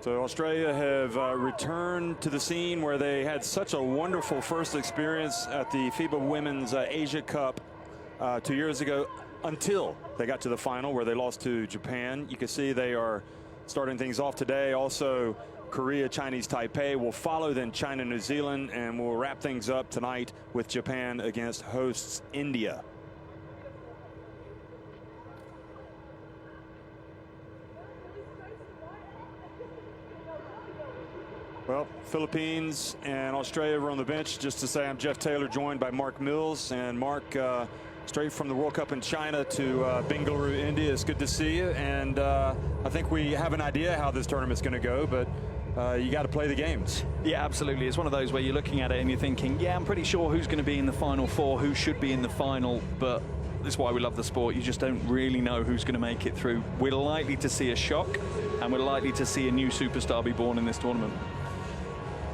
So Australia have returned to the scene where they had such a wonderful first experience at the FIBA Women's Asia Cup 2 years ago, until they got to the final where they lost to Japan. You can see they are starting things off today. Also, Korea, Chinese Taipei will follow, then China, New Zealand, and we'll wrap things up tonight with Japan against hosts India. Well, Philippines and Australia were on the bench. Just to say, I'm Jeff Taylor, joined by Mark Mills. And Mark, straight from the World Cup in China to Bengaluru, India. It's good to see you. And I think we have an idea how this tournament's going to go, but you got to play the games. Yeah, absolutely. It's one of those where you're looking at it and you're thinking, yeah, I'm pretty sure who's going to be in the Final Four, who should be in the final, but that's why we love the sport. You just don't really know who's going to make it through. We're likely to see a shock, and we're likely to see a new superstar be born in this tournament.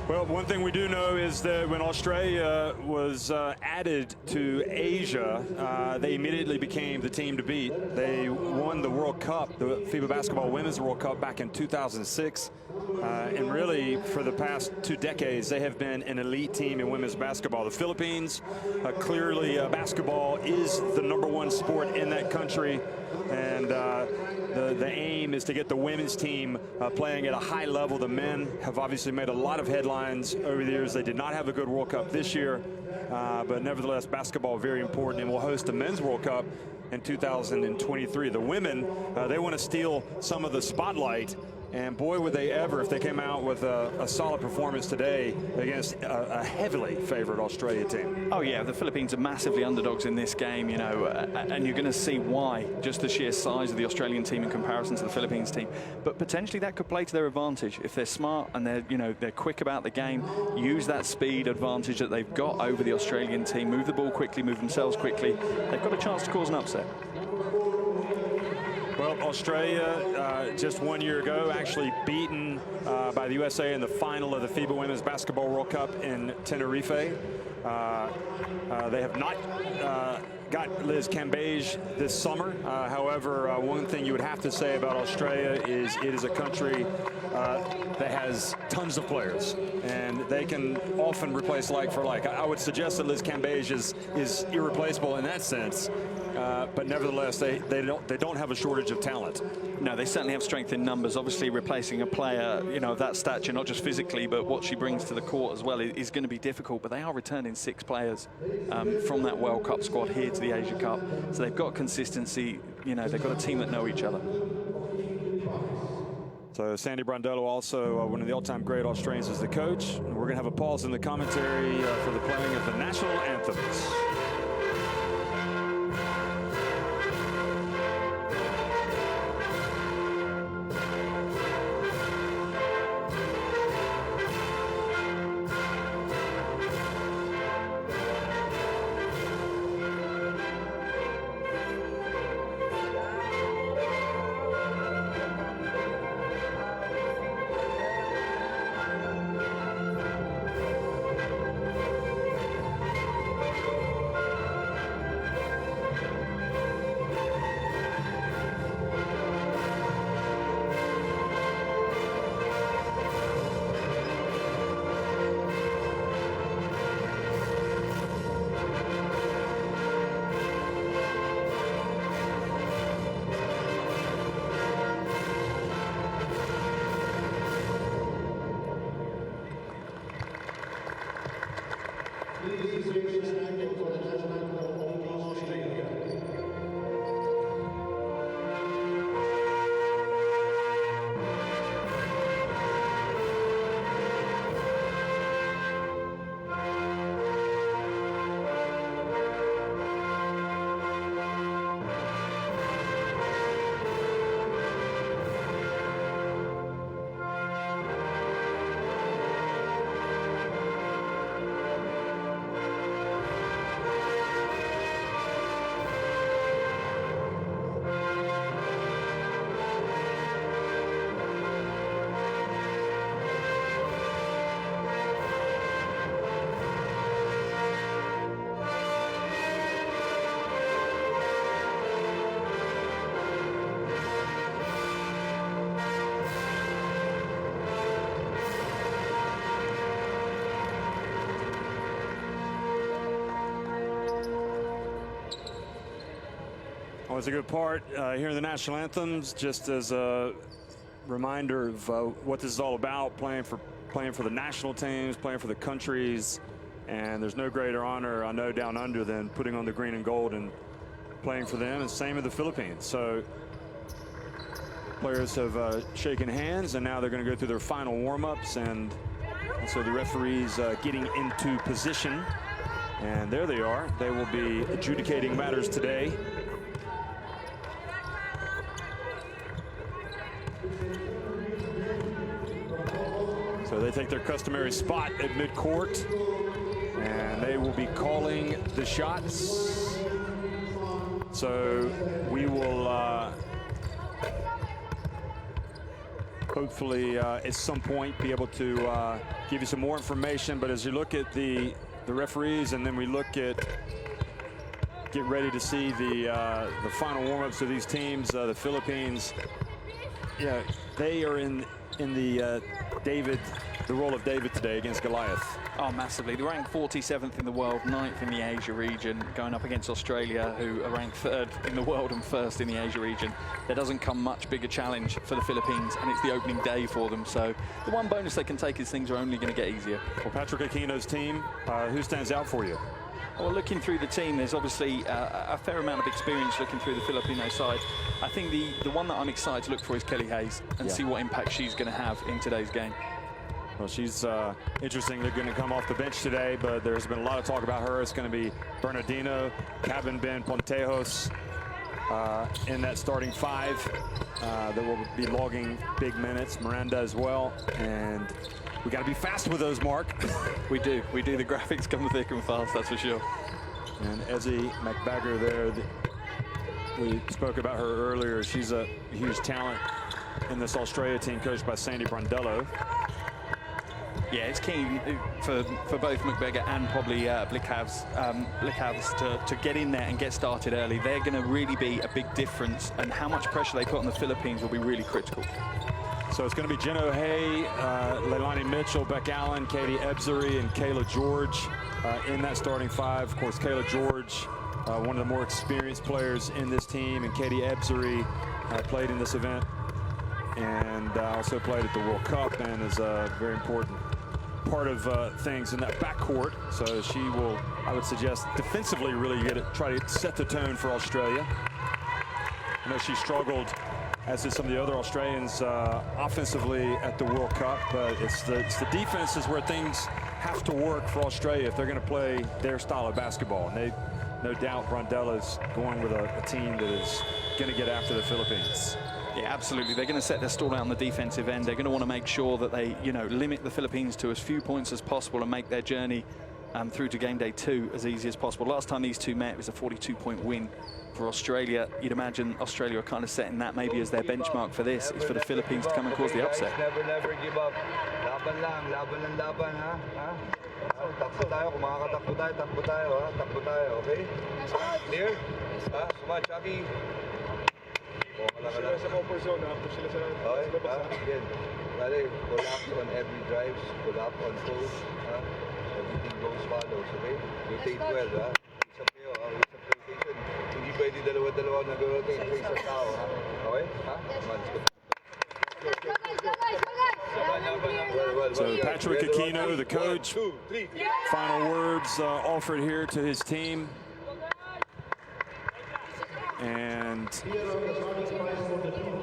Well, one thing we do know is that when Australia was added to Asia, they immediately became the team to beat. They won the World Cup, the FIBA Basketball Women's World Cup, back in 2006. And really, for the past 2 decades, they have been an elite team in women's basketball. The Philippines, clearly basketball is the #1 sport in that country. And the aim is to get the women's team playing at a high level. The men have obviously made a lot of headlines over the years. They did not have a good World Cup this year, but nevertheless, basketball very important, and will host the Men's World Cup in 2023. The women, they want to steal some of the spotlight. And boy, would they ever if they came out with a solid performance today against a heavily favored Australia team. Oh yeah, the Philippines are massively underdogs in this game, you know, and you're going to see why, just the sheer size of the Australian team in comparison to the Philippines team. But potentially that could play to their advantage if they're smart and they're quick about the game, use that speed advantage that they've got over the Australian team, move the ball quickly, move themselves quickly. They've got a chance to cause an upset. Well, Australia, just 1 year ago, actually beaten by the USA in the final of the FIBA Women's Basketball World Cup in Tenerife. They have not got Liz Cambage this summer. However, one thing you would have to say about Australia is it is a country that has tons of players, and they can often replace like for like. I would suggest that Liz Cambage is irreplaceable in that sense. But nevertheless, they don't have a shortage of talent. No, they certainly have strength in numbers. Obviously, replacing a player, of that stature, not just physically, but what she brings to the court as well, is going to be difficult. But they are returning 6 players from that World Cup squad here to the Asia Cup. So they've got consistency. They've got a team that know each other. So Sandy Brondello, also one of the all-time great Australians, is the coach. And we're going to have a pause in the commentary for the playing of the national anthems. Always a good part here in the national anthems, just as a reminder of what this is all about, playing for the national teams, playing for the countries. And there's no greater honor, I know, down under than putting on the green and gold and playing for them, and same in the Philippines. So players have shaken hands, and now they're going to go through their final warm-ups, and so the referees getting into position. And there they are. They will be adjudicating matters today. So they take their customary spot at midcourt, and they will be calling the shots. So we will hopefully at some point be able to give you some more information. But as you look at the referees, and then we look at get ready to see the final warm-ups of these teams, the Philippines, yeah, they are in the role of David today against Goliath. Oh, massively. They're ranked 47th in the world, 9th in the Asia region, going up against Australia, who are ranked 3rd in the world and 1st in the Asia region. There doesn't come much bigger challenge for the Philippines, and it's the opening day for them. So the one bonus they can take is things are only going to get easier. Well, Patrick Aquino's team, who stands out for you? Well, looking through the team, there's obviously a fair amount of experience looking through the Filipino side. I think the one that I'm excited to look for is Kelly Hayes and see what impact she's going to have in today's game. Well, she's interestingly going to come off the bench today, but there's been a lot of talk about her. It's going to be Bernardino, Cabin Ben Pontejos in that starting 5 that will be logging big minutes. Miranda as well, and we got to be fast with those, Mark. We do. The graphics come thick and fast, that's for sure. And Ezzy McBagger there, we spoke about her earlier. She's a huge talent in this Australia team, coached by Sandy Brondello. Yeah, it's key for both McBagger and probably Blickhavs to get in there and get started early. They're going to really be a big difference, and how much pressure they put on the Philippines will be really critical. So it's going to be Jen O'Hay, Leilani Mitchell, Beck Allen, Katie Ebzery, and Kayla George in that starting 5. Of course, Kayla George, one of the more experienced players in this team, and Katie Ebzery played in this event and also played at the World Cup and is a very important part of things in that backcourt. So she will, I would suggest, defensively really try to set the tone for Australia. I know she struggled, as did some of the other Australians, offensively at the World Cup, but it's the defenses where things have to work for Australia if they're going to play their style of basketball. And they, no doubt, Brondella's going with a team that is going to get after the Philippines. Yeah, absolutely. They're going to set their stall out on the defensive end. They're going to want to make sure that they, limit the Philippines to as few points as possible and make their journey through to game day 2 as easy as possible. Last time these two met, it was a 42-point win for Australia. You'd imagine Australia are kind of setting that maybe as their benchmark for this. It's for the Philippines to come and cause the upset. Never give up. Laban lang, laban, ha? Takbo tayo, kung makakatakbo tayo, takbo tayo, ha? Takbo tayo, okay? Clear? Ha? Suma, Chucky. Sila sa comfort zone, ha? Push sila sa labas, ha? Again. Dali, collapse on every drives, collapse on pulls, ha? Everything goes follows, okay? Rotate well, ha? Isang kayo, ha? Isang rotation. Hindi pwede dalawa-dalawa nag-rotate sa isang tao, ha? Okay? Ha? So Patrick Aquino, the coach, final words offered here to his team. And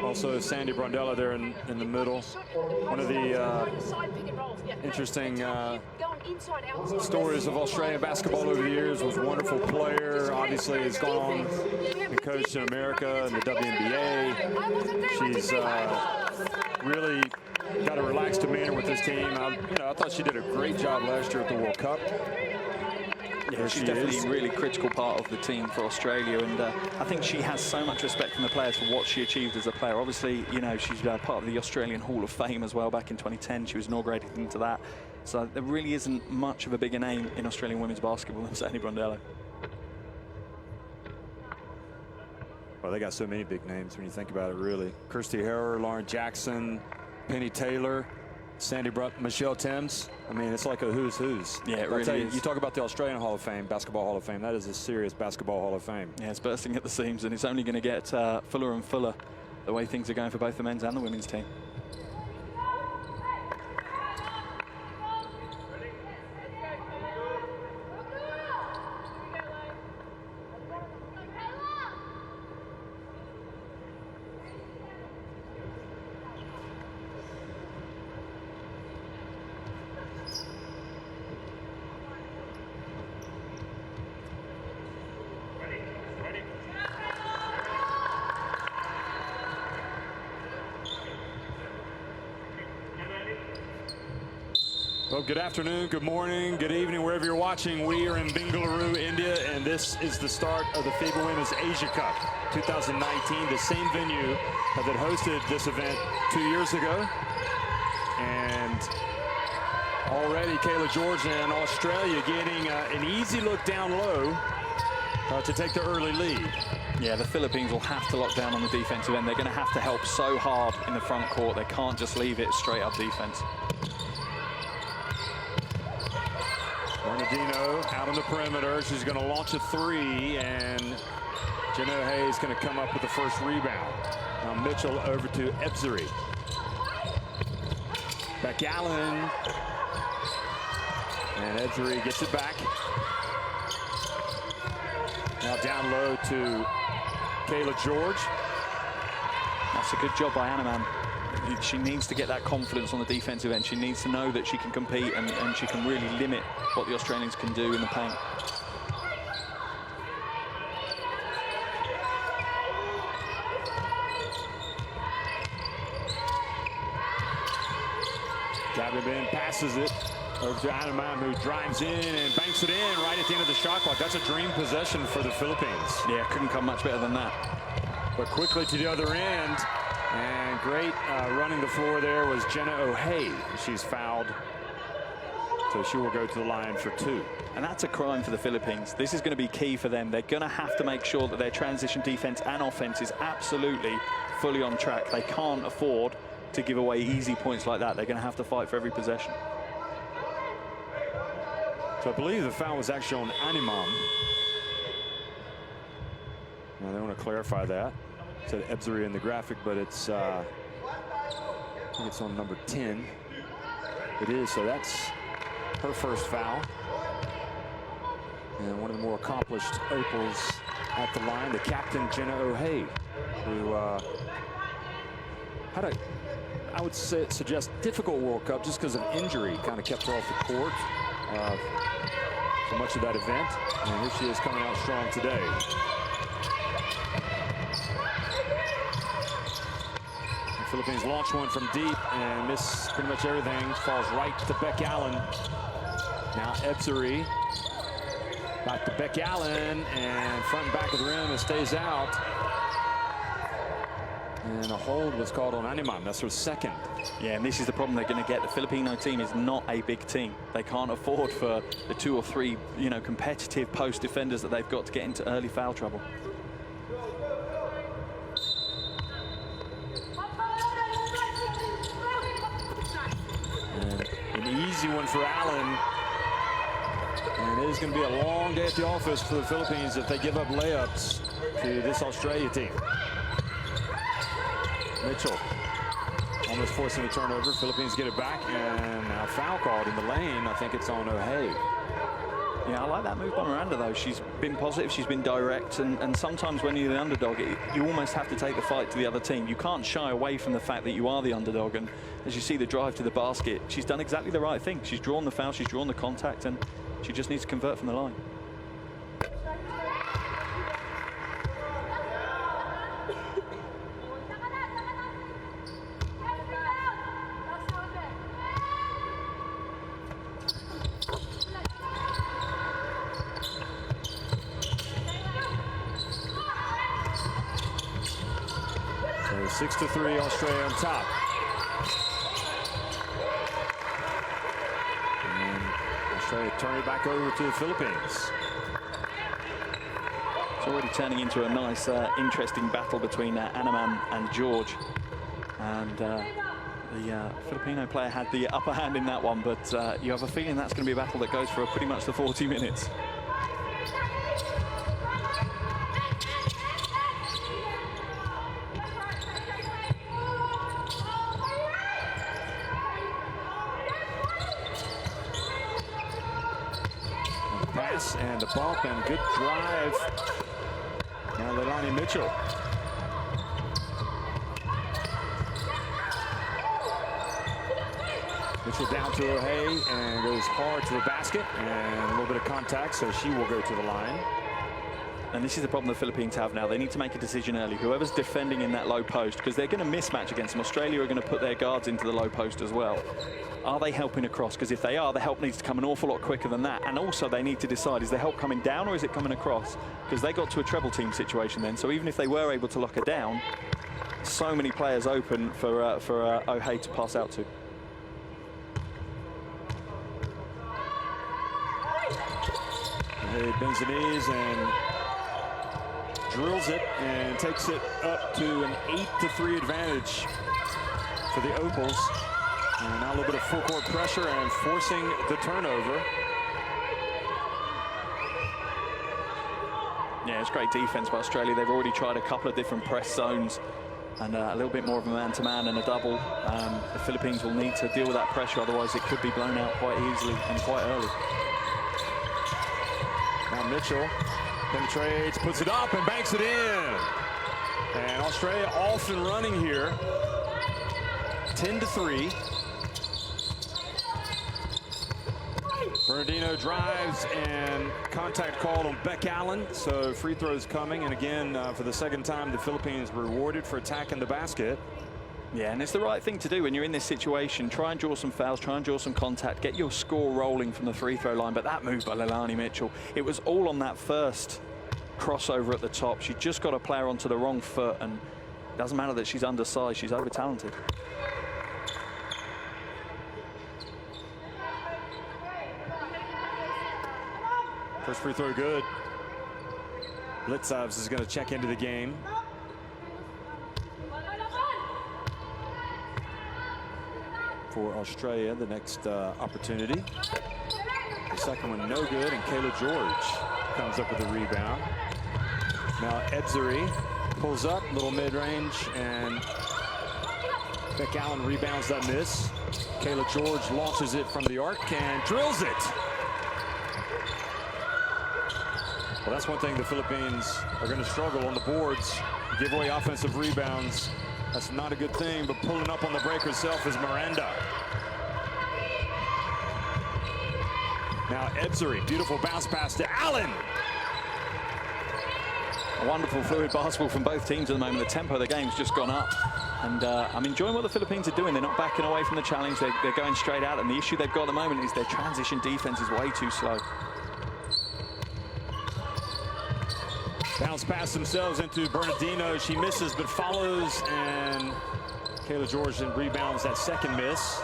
also Sandy Brondella there in the middle. One of the interesting stories of Australian basketball over the years. Was a wonderful player. Obviously has gone on and coached in America and the WNBA. She's really got a relaxed demeanor with this team. I thought she did a great job last year at the World Cup. Yeah, she's definitely a really critical part of the team for Australia, and I think she has so much respect from the players for what she achieved as a player. Obviously, she's part of the Australian Hall of Fame as well. Back in 2010, she was inaugurated into that. So there really isn't much of a bigger name in Australian women's basketball than Sandy Brondello. Well, they got so many big names when you think about it, really. Kirsty Harrer, Lauren Jackson, Penny Taylor. Sandy Brunt, Michelle Timms. I mean, it's like a who's. Yeah, it I'll really tell you, is. you talk about the Australian Hall of Fame, Basketball Hall of Fame. That is a serious Basketball Hall of Fame. Yeah, it's bursting at the seams, and it's only going to get fuller and fuller the way things are going for both the men's and the women's team. Well, good afternoon, good morning, good evening, wherever you're watching. We are in Bengaluru, India, and this is the start of the FIBA Women's Asia Cup 2019, the same venue that hosted this event 2 years ago. And already Kayla George and Australia getting an easy look down low to take the early lead. Yeah, the Philippines will have to lock down on the defensive end. They're going to have to help so hard in the front court. They can't just leave it straight up defense. Bernardino out on the perimeter. She's going to launch a three, and Jenna O'Haye is going to come up with the first rebound. Now Mitchell over to Ebzery. Beck Allen. And Ebzery gets it back. Now down low to Kayla George. That's a good job by Anaman. She needs to get that confidence on the defensive end. She needs to know that she can compete and she can really limit what the Australians can do in the paint. Gabby Ben passes it over to Anaman, who drives in and banks it in right at the end of the shot clock. That's a dream possession for the Philippines. Yeah, couldn't come much better than that. But quickly to the other end, and great running the floor there was Jenna O'Haye. She's fouled, so she will go to the line for two. And that's a crime for the Philippines. This is going to be key for them. They're going to have to make sure that their transition defense and offense is absolutely fully on track. They can't afford to give away easy points like that. They're going to have to fight for every possession. So I believe the foul was actually on Animam. Now they want to clarify that. It said Ebzery in the graphic, but it's I think it's on number 10. It is, so that's her first foul. And one of the more accomplished opals at the line, the captain, Jenna O'Haye, who had a, I would say, suggest difficult World Cup just because of injury, kind of kept her off the court for much of that event. And here she is coming out strong today. The Philippines launch one from deep and miss pretty much everything. Falls right to Beck Allen. Now Ebzery. Back to Beck Allen, and front and back of the rim, it stays out. And a hold was called on Animam. That's her second. Yeah, and this is the problem they're going to get. The Filipino team is not a big team. They can't afford for the 2 or 3, competitive post defenders that they've got to get into early foul trouble. And an easy one for Allen. And it is going to be a long day at the office for the Philippines if they give up layups to this Australia team. Mitchell almost forcing a turnover. Philippines get it back, and now foul called in the lane. I think it's on O'Haye. Yeah, I like that move by Miranda, though. She's been positive, she's been direct, and sometimes when you're the underdog, you almost have to take the fight to the other team. You can't shy away from the fact that you are the underdog, and as you see the drive to the basket, she's done exactly the right thing. She's drawn the foul, she's drawn the contact, and she just needs to convert from the line. So 6-3, Australia on top. And Australia turn it back over to the Philippines. It's already turning into a nice, interesting battle between Anaman and George. And The Filipino player had the upper hand in that one, but you have a feeling that's going to be a battle that goes for pretty much the 40 minutes. Pass and a bump and good drive. Now Leilani Mitchell. Mitchell down to O'Hay and goes hard to the basket and a little bit of contact, so she will go to the line. And this is the problem the Philippines have now. They need to make a decision early. Whoever's defending in that low post, because they're going to mismatch against them. Australia are going to put their guards into the low post as well. Are they helping across? Because if they are, the help needs to come an awful lot quicker than that. And also they need to decide, is the help coming down or is it coming across? Because they got to a treble team situation then. So even if they were able to lock her down, so many players open for O'Hay to pass out to. O'Hay bends the knees and drills it and takes it up to an 8-3 advantage for the Opals. And now a little bit of full court pressure and forcing the turnover. Yeah, it's great defense by Australia. They've already tried a couple of different press zones and a little bit more of a man-to-man and a double. The Philippines will need to deal with that pressure, otherwise it could be blown out quite easily and quite early. Now Mitchell penetrates, puts it up and banks it in. And Australia off and running here. 10-3. Bernardino drives and contact called on Beck Allen, so free throws coming. And again, for the second time, the Philippines rewarded for attacking the basket. Yeah, and it's the right thing to do when you're in this situation. Try and draw some fouls, try and draw some contact, get your score rolling from the free throw line. But that move by Leilani Mitchell, it was all on that first crossover at the top. She just got a player onto the wrong foot, and it doesn't matter that she's undersized, she's over-talented. First free throw good. Blitzovs is going to check into the game. For Australia, the next opportunity. The second one no good, and Kayla George comes up with a rebound. Now Edzeri pulls up, little mid-range, and Beck Allen rebounds that miss. Kayla George launches it from the arc and drills it. Well, that's one thing the Philippines are going to struggle on the boards. Give away offensive rebounds. That's not a good thing, but pulling up on the break herself is Miranda. Now Edzeri, beautiful bounce pass to Allen. A wonderful fluid basketball from both teams at the moment. The tempo of the game's just gone up. And I'm enjoying what the Philippines are doing. They're not backing away from the challenge. They're going straight out. And the issue they've got at the moment is their transition defense is way too slow. Bounce pass themselves into Bernardino. She misses but follows, and Kayla George then rebounds that second miss.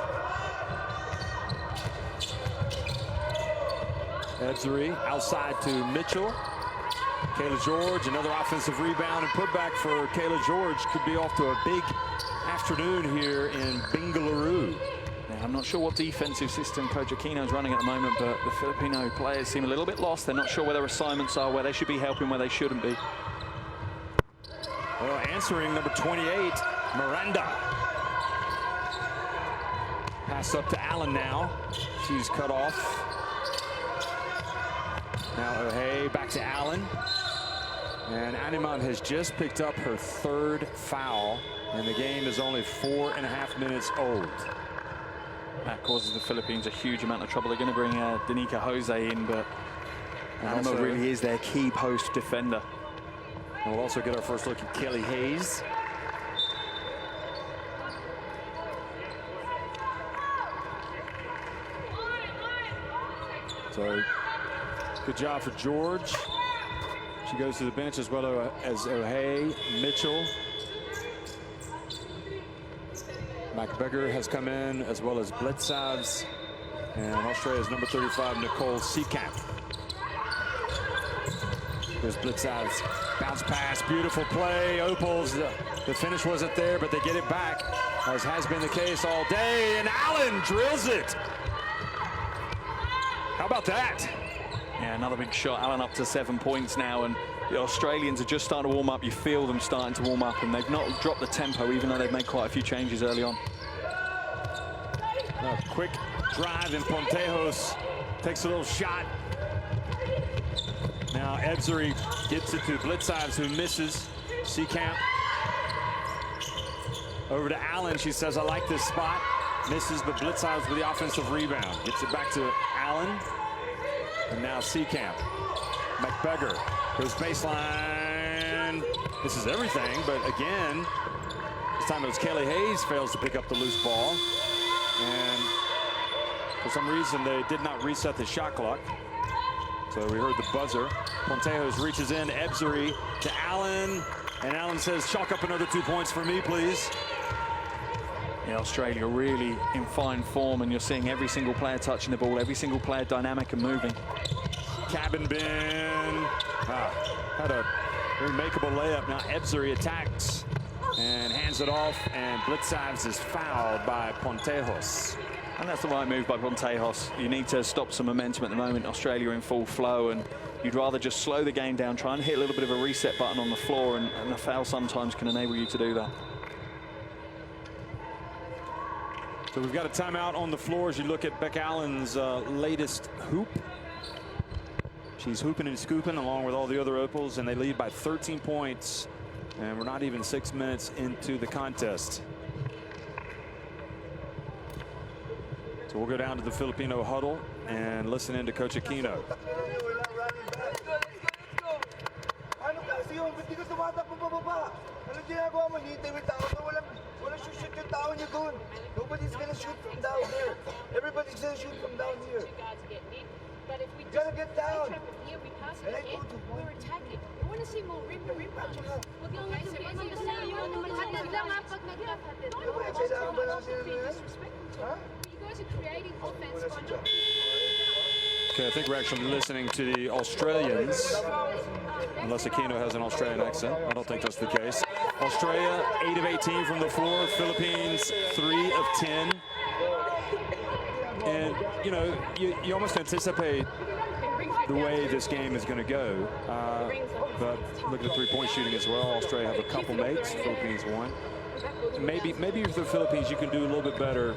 Edzeri outside to Mitchell. Kayla George, another offensive rebound and putback for Kayla George. Could be off to a big afternoon here in Bengaluru. Now, I'm not sure what defensive system Coach Aquino is running at the moment, but the Filipino players seem a little bit lost. They're not sure where their assignments are, where they should be helping, where they shouldn't be. Well, answering number 28, Miranda. Pass up to Allen now. She's cut off. Now O'Hay back to Allen. And Animan has just picked up her third foul, and the game is only 4.5 minutes old. That causes the Philippines a huge amount of trouble. They're going to bring Danica Jose in, but Anima really is their key post defender. And we'll also get our first look at Kelly Hayes. So, good job for George. She goes to the bench as well as O'Hay, Mitchell. McBeggar has come in, as well as Blitzovs, and Australia's number 35, Nicole Seekamp. Here's Blitzovs, bounce pass, beautiful play. Opals The finish wasn't there, but they get it back, as has been the case all day, and Allen drills it. How about that? Yeah, another big shot. Allen up to 7 points now, and the Australians are just starting to warm up. You feel them starting to warm up, and they've not dropped the tempo, even though they've made quite a few changes early on. A quick drive, and Pontejos takes a little shot. Now Ebzery gets it to Blitzives, who misses. Seacamp over to Allen. She says, I like this spot. Misses, but Blitzives with the offensive rebound. Gets it back to Allen. And now Seacamp. McBeggar goes baseline. This is everything, but again, this time it was Kelly Hayes fails to pick up the loose ball. And for some reason, they did not reset the shot clock. So we heard the buzzer. Pontejos reaches in, Ebzery to Allen. And Allen says, chalk up another 2 points for me, please. Yeah, Australia really in fine form, and you're seeing every single player touching the ball, every single player dynamic and moving. Cabin bin. Had a very makeable layup. Now Ebzery attacks and hands it off, and Blitzives is fouled by Pontejos. And that's the right move by Pontejos. You need to stop some momentum at the moment. Australia in full flow, and you'd rather just slow the game down, try and hit a little bit of a reset button on the floor, and a foul sometimes can enable you to do that. So we've got a timeout on the floor as you look at Beck Allen's latest hoop. She's hooping and scooping along with all the other opals, and they lead by 13 points. And we're not even 6 minutes into the contest. So we'll go down to the Filipino huddle and listen in to Coach Aquino. Nobody's gonna shoot from down here. Everybody's gonna shoot from down here. But if we Gotta get down. here, we pass And I it in, go to one. we're attacking. I want to see more rim to rim runs. Huwag lang natin hatid lang ha pag nagkakatid. Ano ba, kailangan ba natin ano yan? Ha? You guys are creating offense. Wala si John. Okay, I think we're actually listening to the Australians, unless Aquino has an Australian accent. I don't think that's the case. Australia, 8 of 18 from the floor. Philippines, 3 of 10. And, you know, you almost anticipate the way this game is going to go. But look at the three-point shooting as well. Australia have a couple makes. Philippines one. Maybe with the Philippines, you can do a little bit better,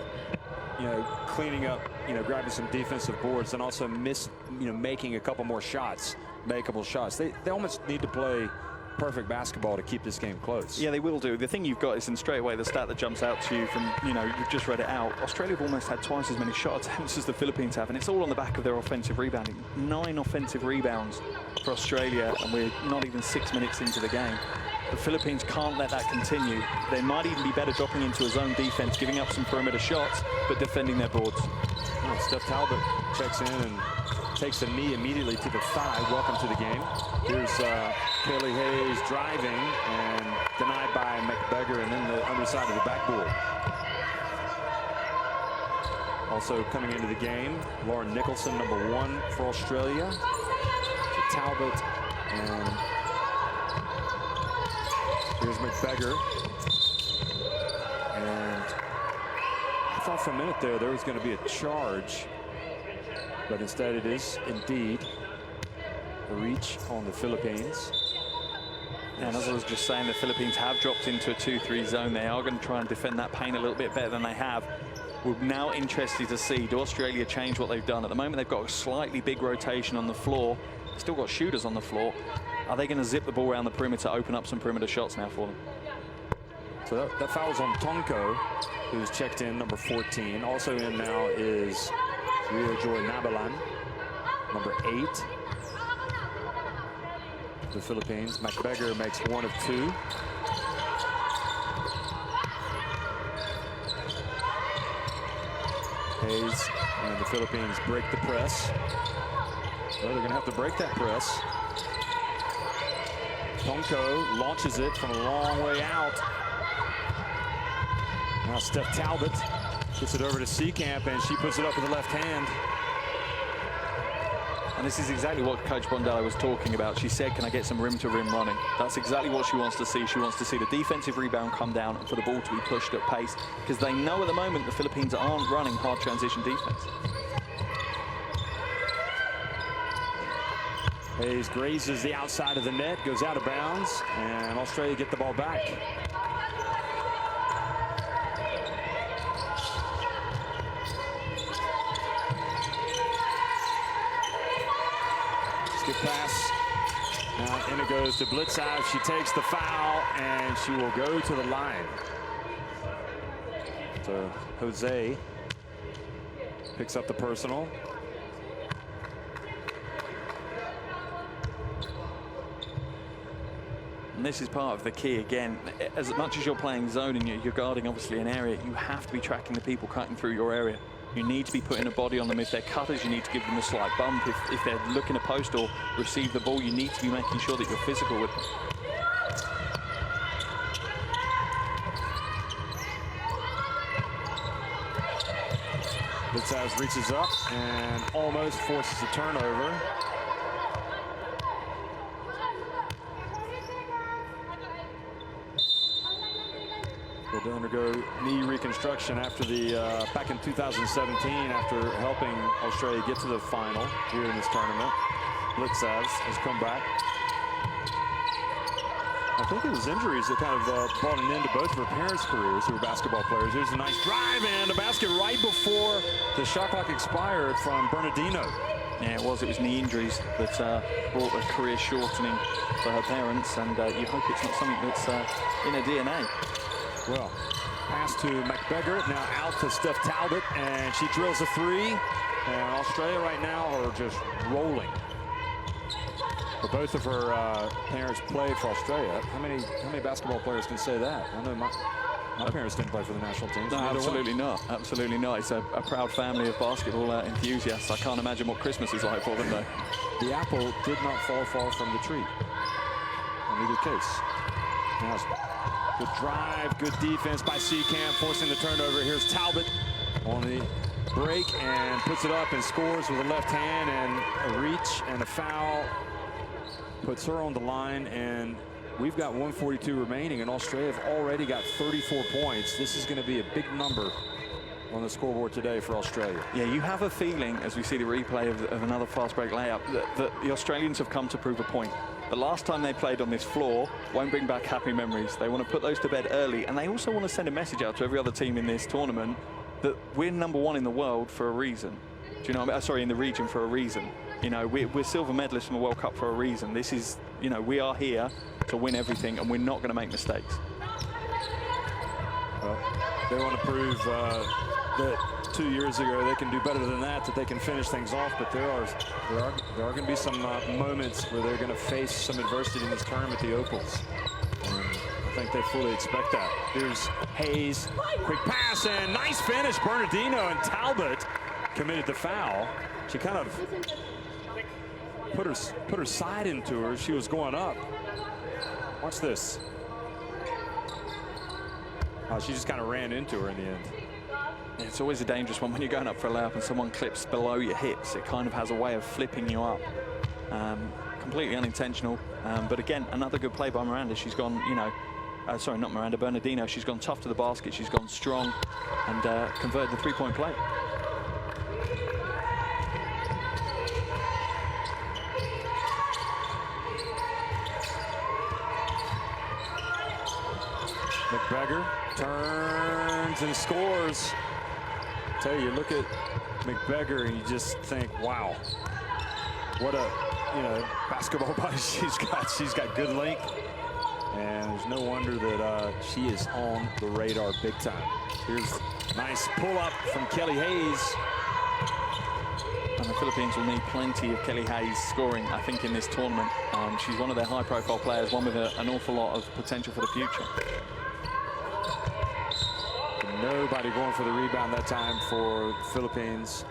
you know, cleaning up, you know, grabbing some defensive boards, and also making a couple more shots, makeable shots. They almost need to play perfect basketball to keep this game close. Yeah, they will do. The thing you've got is, in straight away, the stat that jumps out to you from, you know, you've just read it out. Australia have almost had twice as many shot attempts as the Philippines have, and it's all on the back of their offensive rebounding. 9 offensive rebounds for Australia, and we're not even 6 minutes into the game. The Philippines can't let that continue. They might even be better dropping into a zone defense, giving up some perimeter shots, but defending their boards. Well, Steph Talbot checks in and takes a knee immediately to the thigh. Welcome to the game. Here's Kelly Hayes driving and denied by McBeggar, and then the underside of the backboard. Also coming into the game, Lauren Nicholson, number 1 for Australia. To Talbot, and here's McBeggar. And I thought for a minute there was going to be a charge, but instead it is indeed a reach on the Philippines. And as I was just saying, the Philippines have dropped into a 2-3 zone. They are going to try and defend that paint a little bit better than they have. We're now interested to see, do Australia change what they've done? At the moment, they've got a slightly big rotation on the floor. Still got shooters on the floor. Are they going to zip the ball around the perimeter, open up some perimeter shots now for them? So that foul's on Tonko, who's checked in, number 14. Also in now is Rio Joy Nabalan, number 8. The Philippines. McBeggar makes 1 of 2. Hayes and the Philippines break the press. Well, they're going to have to break that press. Tonko launches it from a long way out. Now Steph Talbot gets it over to Seacamp, and she puts it up with the left hand. And And this is exactly what Coach Bondello was talking about. She said, can I get some rim-to-rim running? That's exactly what she wants to see. She wants to see the defensive rebound come down and for the ball to be pushed at pace, because they know at the moment the Philippines aren't running hard transition defense. Hayes grazes the outside of the net, goes out of bounds, and Australia get the ball back. Good pass. Now in it goes to Blitzow. She takes the foul, and she will go to the line. So Jose picks up the personal. And this is part of the key again. As much as you're playing zone and you're guarding obviously an area, you have to be tracking the people cutting through your area. You need to be putting a body on them. If they're cutters, you need to give them a slight bump. If they're looking to post or receive the ball, you need to be making sure that you're physical with them. Blitzow reaches up and almost forces a turnover. To undergo knee reconstruction after the back in 2017, after helping Australia get to the final here in this tournament. Blitzow has come back. I think it was injuries that kind of brought an end to both of her parents' careers, who were basketball players. Here's a nice drive and a basket right before the shot clock expired from Bernardino. Yeah, it was knee injuries that brought a career shortening for her parents, and you hope it's not something that's in her DNA. Well, pass to McBeggar, now out to Steph Talbot, and she drills a three. And Australia right now are just rolling. But both of her parents play for Australia. How many basketball players can say that? I know my parents didn't play for the national team. No, absolutely not. Absolutely not. It's a proud family of basketball enthusiasts. I can't imagine what Christmas is like for them, though. The apple did not fall far from the tree in either case. Now, good drive, good defense by Seacamp, forcing the turnover. Here's Talbot on the break and puts it up and scores with a left hand, and a reach and a foul puts her on the line. And we've got 1:42 remaining, and Australia have already got 34 points. This is going to be a big number on the scoreboard today for Australia. Yeah, you have a feeling, as we see the replay of another fast break layup, that the Australians have come to prove a point. The last time they played on this floor won't bring back happy memories. They want to put those to bed early, and they also want to send a message out to every other team in this tournament that we're #1 in the world for a reason. Do you know what I mean? Sorry, in the region for a reason. You know, we're silver medalists from the World Cup for a reason. This is, you know, we are here to win everything, and we're not going to make mistakes. Well, they want to prove that 2 years ago they can do better than that they can finish things off. But there are going to be some moments where they're going to face some adversity in this tournament, the Opals. And I think they fully expect that. Here's Hayes, quick pass and nice finish. Bernardino, and Talbot committed the foul. She kind of put her side into her. She was going up. Watch this. She just kind of ran into her in the end. It's always a dangerous one when you're going up for a layup and someone clips below your hips. It kind of has a way of flipping you up. Completely unintentional. But again, another good play by Miranda. She's gone, you know, sorry, not Miranda, Bernardino. She's gone tough to the basket. She's gone strong and converted the three-point play. McBeggar turns and scores. I tell you, look at McBeggar and you just think, wow, what a, you know, basketball body she's got. She's got good length, and there's no wonder that she is on the radar big time. Here's a nice pull up from Kelly Hayes. And the Philippines will need plenty of Kelly Hayes scoring, I think, in this tournament. She's one of their high-profile players, one with an awful lot of potential for the future. Nobody going for the rebound that time for the Philippines.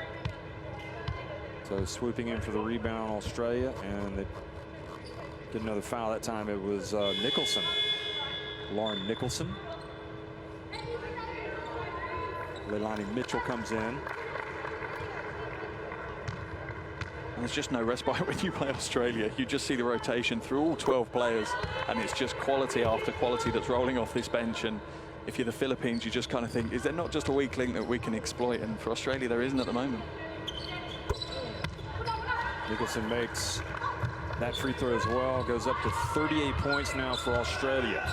So swooping in for the rebound, Australia, and they get another foul. That time it was Nicholson, Lauren Nicholson. Leilani Mitchell comes in. There's just no respite when you play Australia. You just see the rotation through all 12 players, and it's just quality after quality that's rolling off this bench. And if you're the Philippines, you just kind of think, is there not just a weak link that we can exploit? And for Australia, there isn't at the moment. Nicholson makes that free throw as well. Goes up to 38 points now for Australia.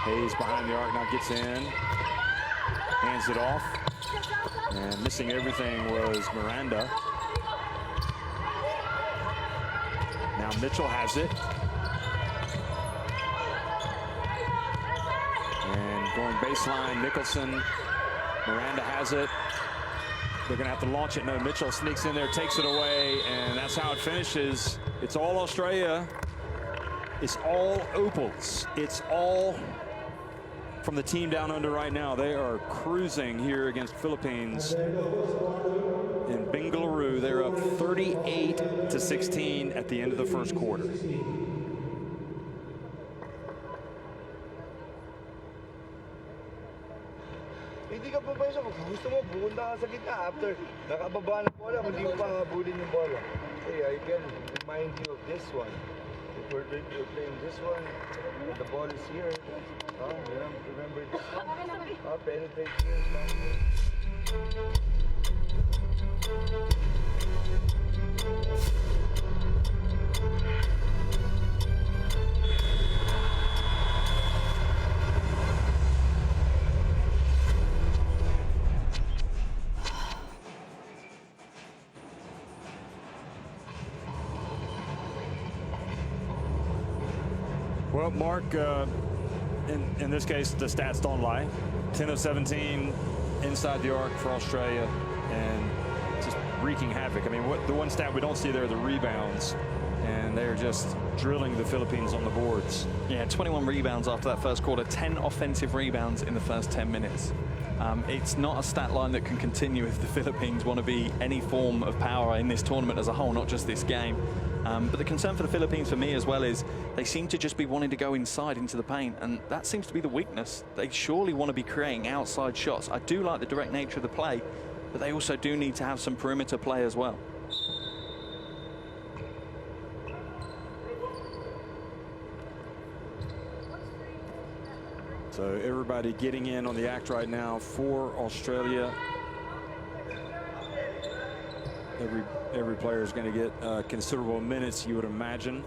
Hayes behind the arc, now gets in, hands it off, and missing everything was Miranda. Now Mitchell has it. And going baseline, Nicholson, Miranda has it. They're gonna have to launch it. No, Mitchell sneaks in there, takes it away, and that's how it finishes. It's all Australia. It's all opals. It's all from the team down under right now. They are cruising here against Philippines in Bengaluru. They're up 38-16 at the end of the first quarter. Hindi ka pa ba siya, kung gusto mo, pupunta ka sa gitna after nakababa ng bola, hindi mo pa habulin yung bola. Hey, I can remind you of this one. If we're playing this one, and the ball is here, remember this one? Penetrate teams, man. Well, Mark, in this case, the stats don't lie. 10 of 17 inside the arc for Australia, and just wreaking havoc. I mean, the one stat we don't see there are the rebounds, and they're just drilling the Philippines on the boards. Yeah, 21 rebounds after that first quarter, 10 offensive rebounds in the first 10 minutes. It's not a stat line that can continue if the Philippines want to be any form of power in this tournament as a whole, not just this game. But the concern for the Philippines, for me as well, is they seem to just be wanting to go inside into the paint, and that seems to be the weakness. They surely want to be creating outside shots. I do like the direct nature of the play, but they also do need to have some perimeter play as well. So everybody getting in on the act right now for Australia. Every player is going to get considerable minutes, you would imagine.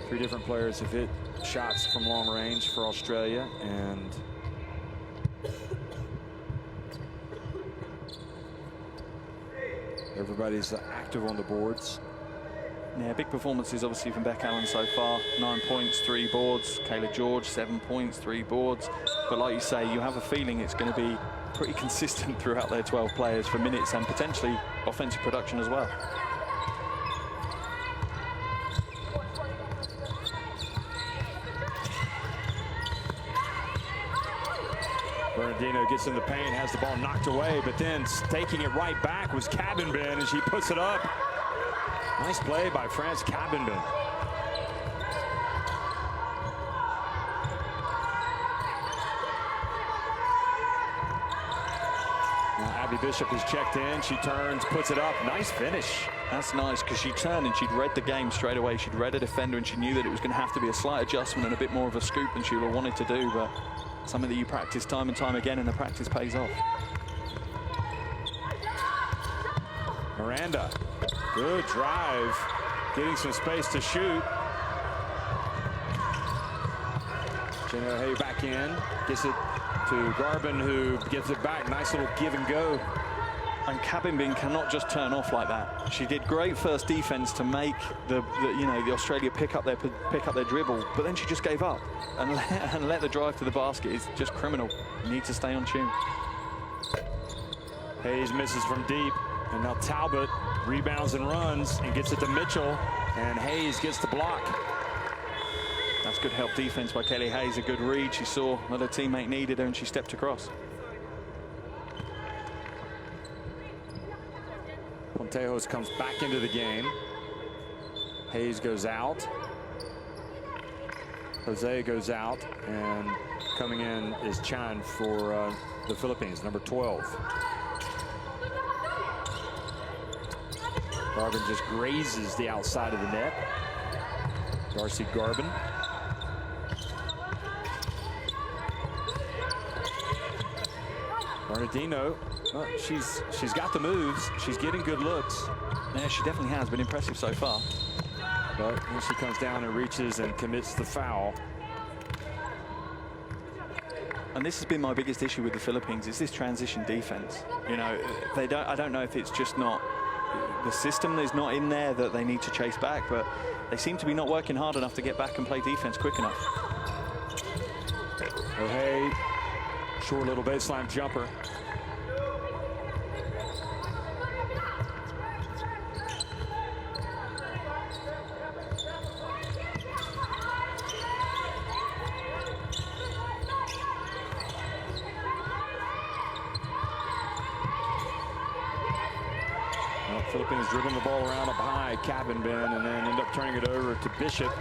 3 different players have hit shots from long range for Australia, and everybody's active on the boards. Yeah, big performances obviously from Beck Allen so far. 9 points, 3 boards. Kayla George, 7 points, 3 boards. But like you say, you have a feeling it's going to be pretty consistent throughout their 12 players for minutes and potentially offensive production as well. Bernardino gets in the paint, has the ball knocked away, but then taking it right back was Cabinben, and she puts it up. Nice play by France Cabinben. Abby Bishop is checked in. She turns, puts it up. Nice finish. That's nice, because she turned and she'd read the game straight away. She'd read a defender and she knew that it was going to have to be a slight adjustment and a bit more of a scoop than she would have wanted to do, but something that you practice time and time again, and the practice pays off. Miranda, good drive, getting some space to shoot. Jenna Hay back in, gets it to Garvin, who gets it back. Nice little give and go. And Cabinben cannot just turn off like that. She did great first defense to make the Australia pick up their dribble, but then she just gave up and let the drive to the basket. Is just criminal. You need to stay on tune. Hayes misses from deep, and now Talbot rebounds and runs and gets it to Mitchell, and Hayes gets the block. That's good help defense by Kelly Hayes. A good read. She saw what her teammate needed her and she stepped across. Pontejos comes back into the game. Hayes goes out. Jose goes out, and coming in is Chan for the Philippines, number 12. Garbin just grazes the outside of the net. Darcy Garbin. Bernardino, well, she's got the moves. She's getting good looks. Yeah, she definitely has been impressive so far. But when she comes down and reaches and commits the foul. And this has been my biggest issue with the Philippines, is this transition defense. You know, I don't know if it's just not, the system is not in there that they need to chase back, but they seem to be not working hard enough to get back and play defense quick enough. O'Hay, short little baseline jumper. Philippines dribbling the ball around up high, cabin bin, and then end up turning it over to Bishop.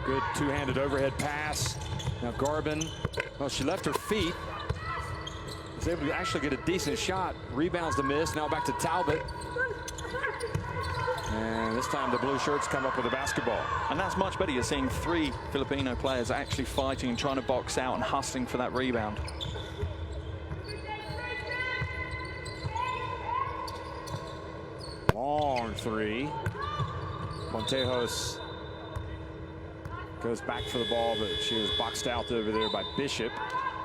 Good two-handed overhead pass. Now Garbin, well, she left her feet. Was able to actually get a decent shot. Rebounds the miss. Now back to Talbot. And this time the blue shirts come up with a basketball. And that's much better. You're seeing 3 Filipino players actually fighting and trying to box out and hustling for that rebound. Long three. Montejos goes back for the ball, but she was boxed out over there by Bishop.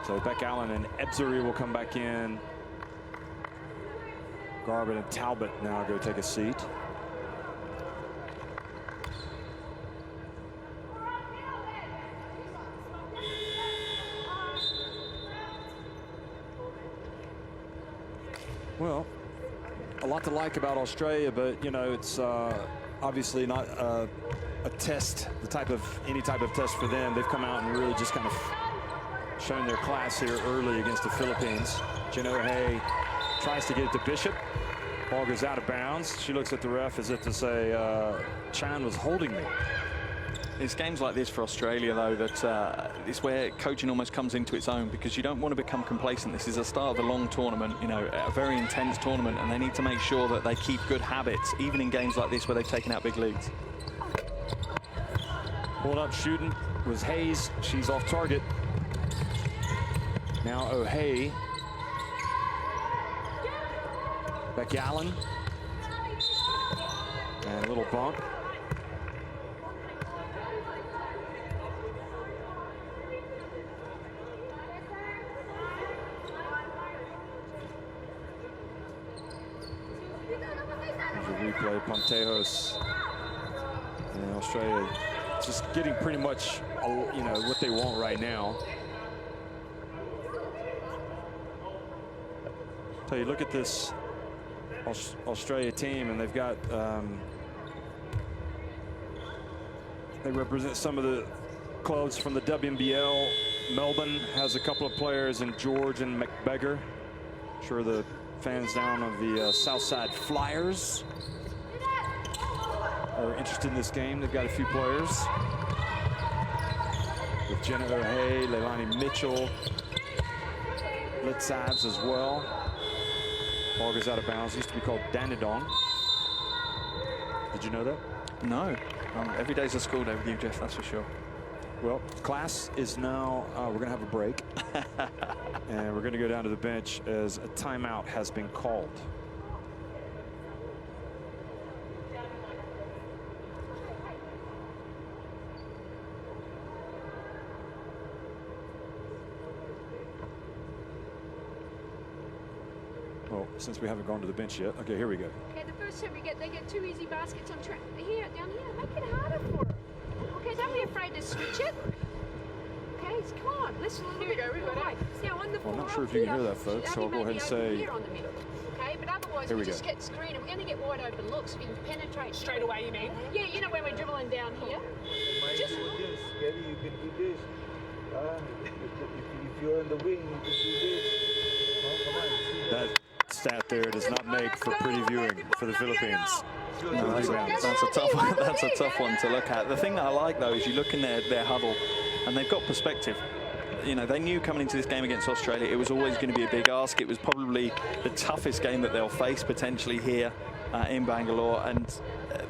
So Beck Allen and Ebzery will come back in. Garbin and Talbot now go take a seat. Well, a lot to like about Australia, but you know, it's obviously not a test, any type of test for them. They've come out and really just kind of shown their class here early against the Philippines. Jen O'Hay tries to get it to Bishop. Ball goes out of bounds. She looks at the ref as if to say, Chan was holding me. It's games like this for Australia, though, that it's where coaching almost comes into its own, because you don't want to become complacent. This is the start of a long tournament, you know, a very intense tournament, and they need to make sure that they keep good habits, even in games like this where they've taken out big leads. Pulled up shooting was Hayes. She's off target. Now O'Hay. Beck Allen. And a little bump. Replay. Montejos and Australia just getting pretty much, you know, what they want right now. Tell you, look at this Australia team, and they've got they represent some of the clubs from the WNBL. Melbourne has a couple of players in George and McBeggar. I'm sure the fans down of the Southside Flyers are interested in this game. They've got a few players with Jenna O'Hay, Leilani Mitchell, Litzabs as well. Ball goes out of bounds. It used to be called Danidong. Did you know that? No. Every day's a school day with you, Jeff, that's for sure. Well, class is now, we're going to have a break. And we're going to go down to the bench as a timeout has been called. Well, since we haven't gone to the bench yet. Okay, here we go. Okay, the first time they get 2 easy baskets on track. Here, down here, make it harder for her. Okay, don't be afraid to switch it. Okay, come on, listen. Here we go. Right. Now on the floor. Well, I'm not sure if you can hear that, folks, so I'll go ahead and say. Here on the middle. Okay, but otherwise we just get screened, and we're going to get wide open looks. We can penetrate straight away. You mean? Yeah, you know when we're dribbling down here. Just do this, Kelly, you can do this. If you're on the wing, you can do this. Come on, That stat there does not make for pretty viewing for the Philippines. No, that's a tough one. That's a tough one to look at. The thing that I like, though, is you look in their huddle, and they've got perspective. You know, they knew coming into this game against Australia, it was always going to be a big ask. It was probably the toughest game that they'll face potentially here in Bangalore, and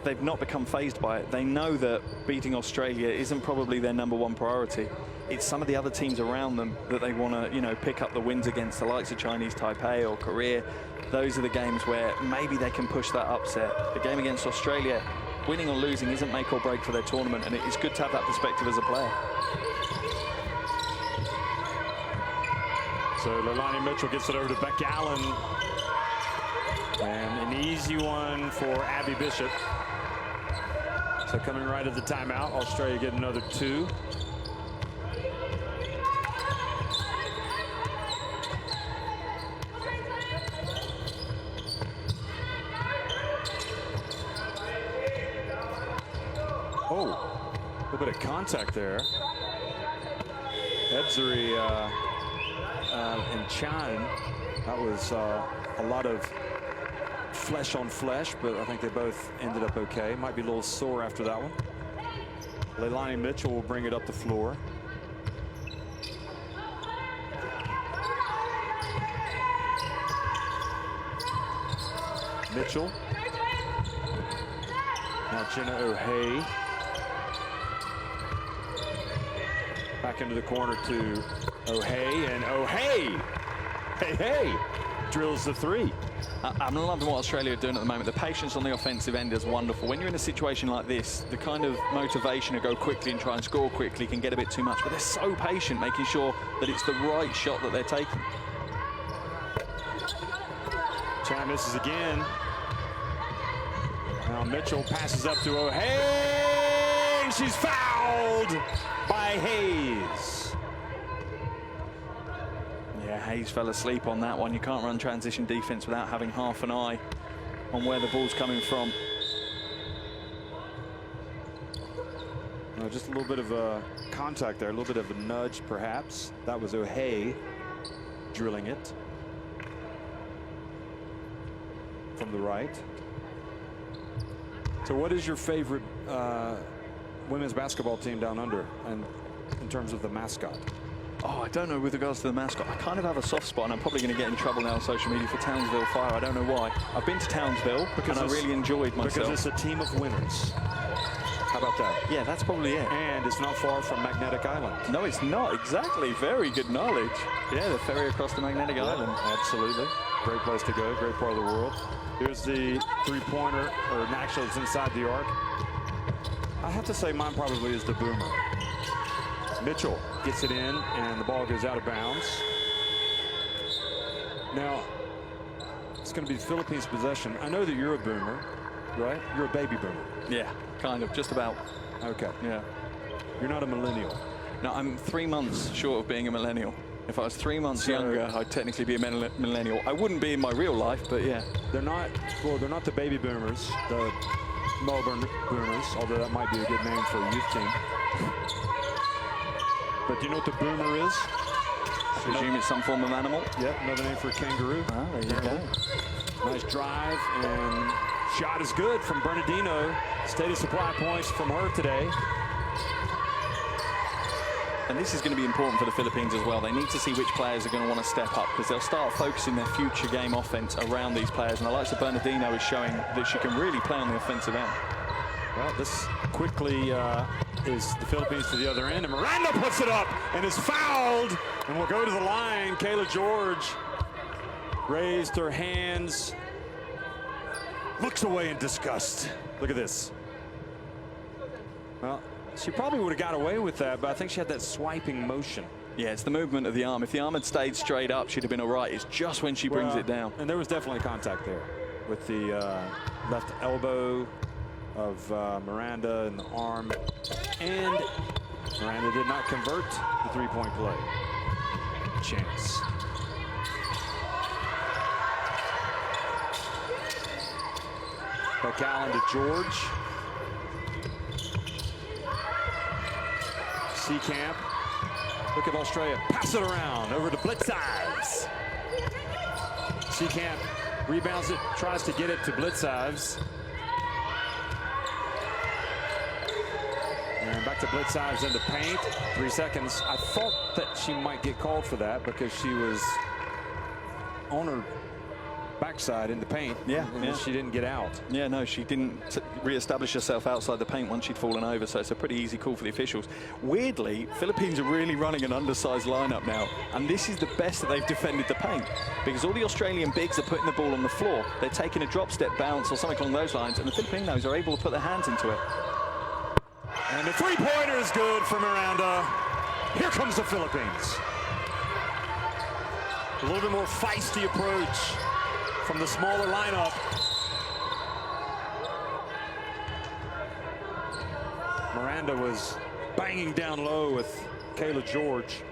they've not become fazed by it. They know that beating Australia isn't probably their #1 priority. It's some of the other teams around them that they want to, you know, pick up the wins against, the likes of Chinese Taipei or Korea. Those are the games where maybe they can push that upset. The game against Australia, winning or losing isn't make or break for their tournament, and it's good to have that perspective as a player. So Leilani Mitchell gets it over to Beck Allen. And an easy one for Abby Bishop. So coming right at the timeout, Australia get another 2. Oh, a little bit of contact there. Edzeri and Chan, that was a lot of flesh on flesh, but I think they both ended up okay. Might be a little sore after that one. Leilani Mitchell will bring it up the floor. Mitchell. Now Jenna O'Hay. Back into the corner to O'Hay, and O'Hay, hey, drills the 3. I'm loving what Australia are doing at the moment. The patience on the offensive end is wonderful. When you're in a situation like this, the kind of motivation to go quickly and try and score quickly can get a bit too much, but they're so patient, making sure that it's the right shot that they're taking. Chan misses again. Now Mitchell passes up to O'Hay, and she's fouled by Hayes. Yeah, Hayes fell asleep on that one. You can't run transition defense without having half an eye on where the ball's coming from. Just a little bit of a contact there, a little bit of a nudge perhaps. That was O'Hay drilling it from the right. So what is your favorite women's basketball team down under, and in terms of the mascot? Oh, I don't know with regards to the mascot. I kind of have a soft spot, and I'm probably going to get in trouble now on social media for Townsville Fire. I don't know why. I've been to Townsville because I really enjoyed myself. Because it's a team of winners. How about that? Yeah, that's probably it. And it's not far from Magnetic Island. No, it's not. Exactly. Very good knowledge. Yeah, the ferry across the Magnetic Island. Absolutely. Great place to go. Great part of the world. Here's the three-pointer, or actually it's inside the arc. I have to say mine probably is the boomer. Mitchell gets it in, and the ball goes out of bounds. Now, it's going to be the Philippines' possession. I know that you're a boomer, right? You're a baby boomer. Yeah, kind of, just about. Okay. Yeah. You're not a millennial. No, I'm 3 months short of being a millennial. If I was 3 months younger, I'd technically be a millennial. I wouldn't be in my real life, but yeah. They're not, well, they're not the baby boomers, the Melbourne boomers, although that might be a good name for a youth team. But do you know what the boomer is? I presume it's some form of animal. Yep, another name for a kangaroo. Ah, there you go. Nice drive, and shot is good from Bernardino. Steady supply points from her today. And this is going to be important for the Philippines as well. They need to see which players are going to want to step up, because they'll start focusing their future game offense around these players. And the likes of Bernardino is showing that she can really play on the offensive end. Well, this quickly is the Philippines to the other end, and Miranda puts it up and is fouled, and will go to the line. Kayla George raised her hands, looks away in disgust. Look at this. Well, she probably would have got away with that, but I think she had that swiping motion. Yeah, it's the movement of the arm. If the arm had stayed straight up, she'd have been all right. It's just when she brings it down. And there was definitely contact there with the left elbow of Miranda and the arm. And Miranda did not convert the three-point play. Chance. Beck Allen to George. Seacamp. Look at Australia. Pass it around over to Blitzives. Seacamp rebounds it, tries to get it to Blitzives. And back to blitz sides in the paint. 3 seconds. I thought that she might get called for that because she was on her backside in the paint. Yeah, and she didn't get out. Yeah, no, she didn't re-establish herself outside the paint once she'd fallen over, so it's a pretty easy call for the officials. Weirdly, Philippines are really running an undersized lineup now, and this is the best that they've defended the paint, because all the Australian bigs are putting the ball on the floor. They're taking a drop step bounce or something along those lines, and the Filipinos are able to put their hands into it. And the three-pointer is good for Miranda. Here comes the Philippines. A little bit more feisty approach from the smaller lineup. Miranda was banging down low with Kayla George.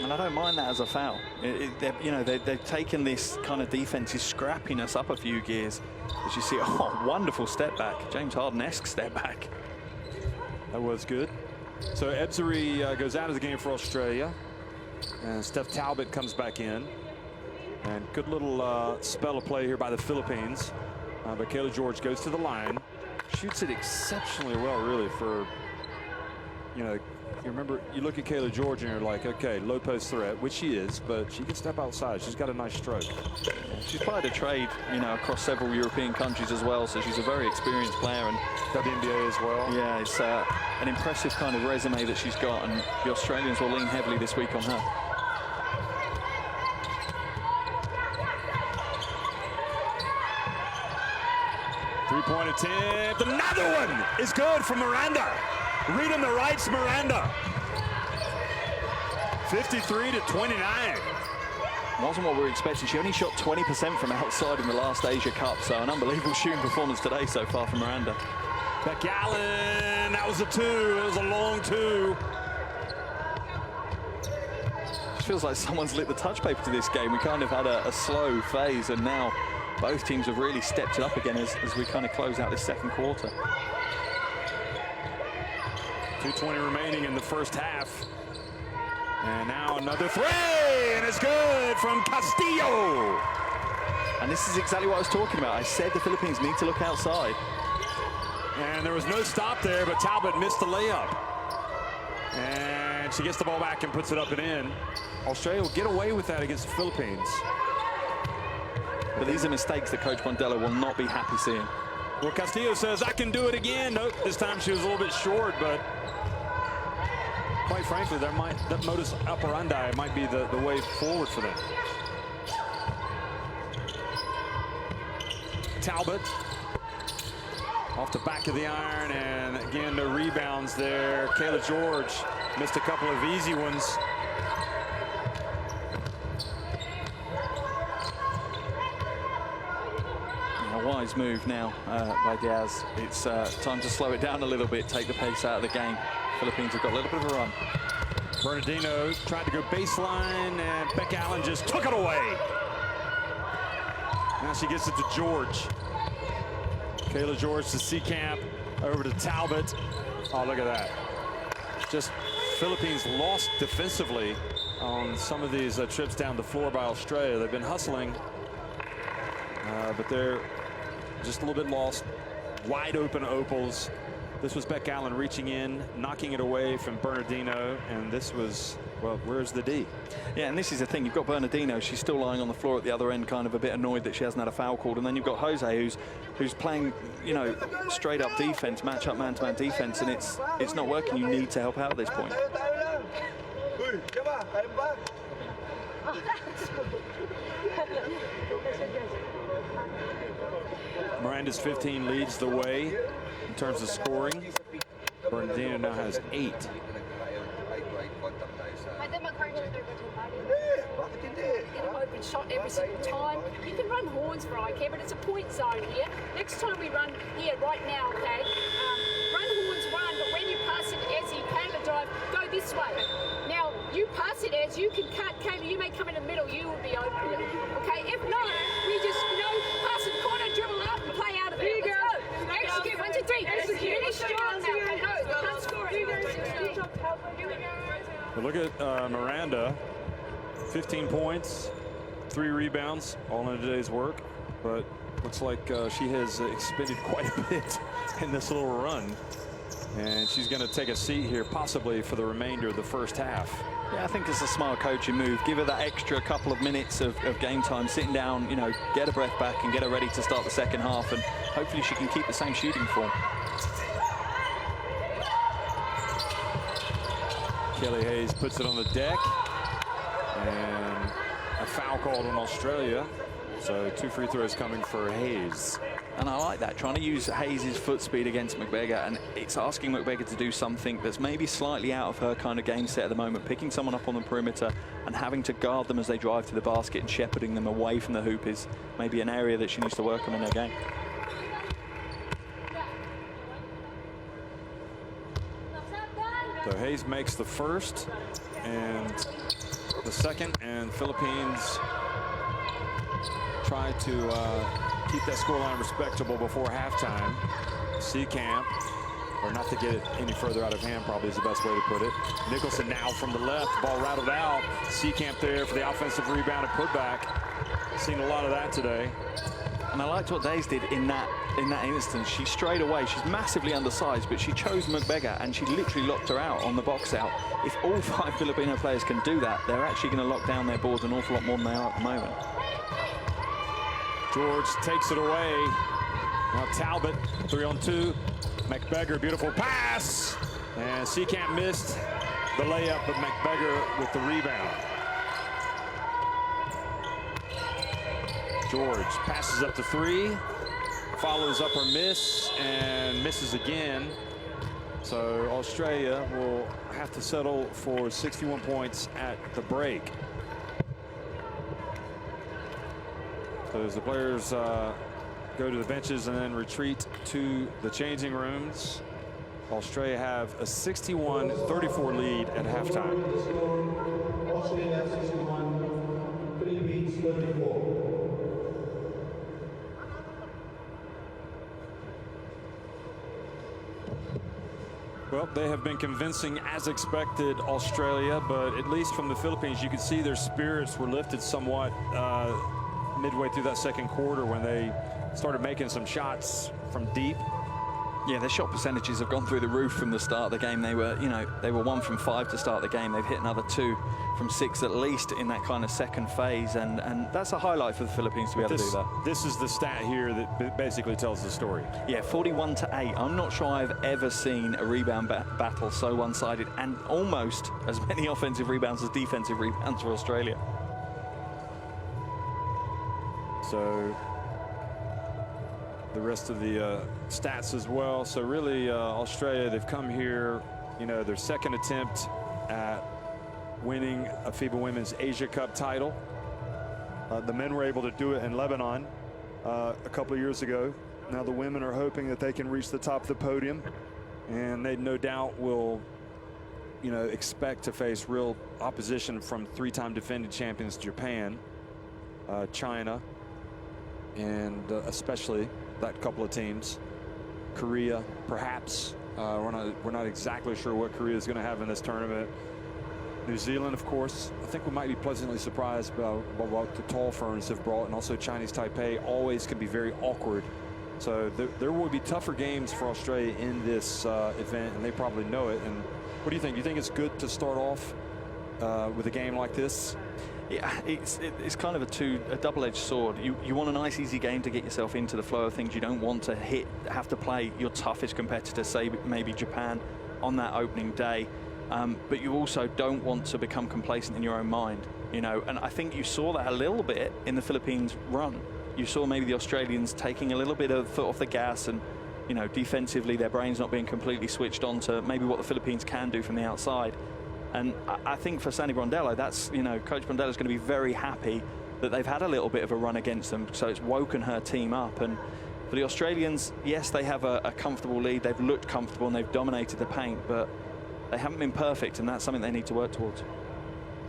And I don't mind that as a foul. They've taken this kind of defensive scrappiness up a few gears. As you see, oh, wonderful step back. James Harden-esque step back. That was good. So Ebsary goes out of the game for Australia. And Steph Talbot comes back in. And good little spell of play here by the Philippines. But Kayla George goes to the line. Shoots it exceptionally well, really, for, you remember, you look at Kayla George and you're like, okay, low post threat, which she is, but she can step outside. She's got a nice stroke. She's played a trade, across several European countries as well, so she's a very experienced player. And WNBA as well. Yeah, it's an impressive kind of resume that she's got, and the Australians will lean heavily this week on her. Three-point attempt. Another one is good from Miranda. Reading the rights, Miranda. 53-29. Wasn't what we were expecting. She only shot 20% from outside in the last Asia Cup, so an unbelievable shooting performance today so far from Miranda. Beck Allen, that was a two. It was a long two. It feels like someone's lit the touch paper to this game. We kind of had a slow phase, and now both teams have really stepped it up again as we kind of close out this second quarter. 2:20 remaining in the first half. And now another three, and it's good from Castillo. And this is exactly what I was talking about. I said the Philippines need to look outside. And there was no stop there, but Talbot missed the layup. And she gets the ball back and puts it up and in. Australia will get away with that against the Philippines. But these are mistakes that Coach Mondello will not be happy seeing. Well, Castillo says, I can do it again. Nope, this time she was a little bit short, but quite frankly, that modus operandi might be the way forward for them. Talbot off the back of the iron, and again, no rebounds there. Kayla George missed a couple of easy ones. A wise move now by Diaz. It's time to slow it down a little bit, take the pace out of the game. Philippines have got a little bit of a run. Bernardino tried to go baseline, and Beck Allen just took it away. Now she gets it to George. Kayla George to Seacamp, over to Talbot. Oh, look at that. Just Philippines lost defensively on some of these trips down the floor by Australia. They've been hustling, but they're just a little bit lost. Wide open opals. This was Beck Allen reaching in, knocking it away from Bernardino, and this was, well, where's the D? Yeah, and this is the thing. You've got Bernardino. She's still lying on the floor at the other end, kind of a bit annoyed that she hasn't had a foul called. And then you've got Jose, who's playing, straight up defense, matchup man-to-man defense, and it's not working. You need to help out at this point. Miranda's 15 leads the way in terms of scoring. Bernardino now has 8. Get an open shot every single time. You can run horns for I care, but it's a point zone here. Next time we run here right now, okay? Run horns, run, but when you pass it as you Kayla drive, go this way. Now, you pass it as you can cut Kayla, you may come in the middle, you will be open. Okay, if not, we just, pass it corner, dribble up, and play out of it. Here you go. Execute, 1, 2, 3. Really strong now. Okay, no, can't score it. But look at Miranda. 15 points, 3 rebounds, all in a day's work. But Looks like she has expended quite a bit in this little run. And she's going to take a seat here, possibly for the remainder of the first half. Yeah, I think it's a smart coaching move. Give her that extra couple of minutes of game time, sitting down, you know, get her breath back and get her ready to start the second half. And hopefully she can keep the same shooting form. Kelly Hayes puts it on the deck. And a foul called on Australia. So 2 free throws coming for Hayes. And I like that, trying to use Hayes' foot speed against McBeggar, and it's asking McBeggar to do something that's maybe slightly out of her kind of game set at the moment, picking someone up on the perimeter and having to guard them as they drive to the basket and shepherding them away from the hoop is maybe an area that she needs to work on in her game. So Hayes makes the first and the second, and Philippines try to keep that scoreline respectable before halftime. Seacamp, or not to get it any further out of hand, probably is the best way to put it. Nicholson now from the left, ball rattled out. Seacamp there for the offensive rebound and putback. Seen a lot of that today. And I liked what Days did in that instance. She strayed away. She's massively undersized, but she chose McBeggar and she literally locked her out on the box out. If all 5 Filipino players can do that, they're actually going to lock down their boards an awful lot more than they are at the moment. George takes it away. Now Talbot, 3-on-2. McBeggar, beautiful pass. And Seacamp missed the layup, but McBeggar with the rebound. George passes up to 3, follows up her miss, and misses again. So Australia will have to settle for 61 points at the break. So as the players go to the benches and then retreat to the changing rooms, Australia have a 61-34 lead at halftime. Australia 61, Philippines 34. Well, they have been convincing as expected, Australia, but at least from the Philippines, you could see their spirits were lifted somewhat midway through that second quarter when they started making some shots from deep. Yeah, their shot percentages have gone through the roof from the start of the game. They were, you know, they were 1 from 5 to start the game. They've hit another 2 from 6 at least in that kind of second phase, and that's a highlight for the Philippines to be able to do that. This is the stat here that basically tells the story. Yeah, 41-8. I'm not sure I've ever seen a rebound battle so one-sided, and almost as many offensive rebounds as defensive rebounds for Australia. So the rest of the stats as well. So really, Australia, they've come here, you know, their second attempt at winning a FIBA Women's Asia Cup title. The men were able to do it in Lebanon a couple of years ago. Now the women are hoping that they can reach the top of the podium, and they no doubt will, you know, expect to face real opposition from 3-time defending champions Japan, China, and especially that couple of teams. Korea, perhaps. We're not exactly sure what Korea is going to have in this tournament. New Zealand, of course. I think we might be pleasantly surprised by what the Tall Ferns have brought, and also Chinese Taipei always can be very awkward. So there will be tougher games for Australia in this event, and they probably know it. And what do you think? Do you think it's good to start off with a game like this? Yeah, it's kind of a double-edged sword. You want a nice, easy game to get yourself into the flow of things. You don't want to have to play your toughest competitor, say maybe Japan, on that opening day. But you also don't want to become complacent in your own mind, you know. And I think you saw that a little bit in the Philippines run. You saw maybe the Australians taking a little bit of foot off the gas, and, you know, defensively their brains not being completely switched on to maybe what the Philippines can do from the outside. And I think for Sandy Brondello, that's, you know, Coach Brondello is going to be very happy that they've had a little bit of a run against them. So it's woken her team up. And for the Australians, yes, they have a comfortable lead. They've looked comfortable and they've dominated the paint, but they haven't been perfect, and that's something they need to work towards.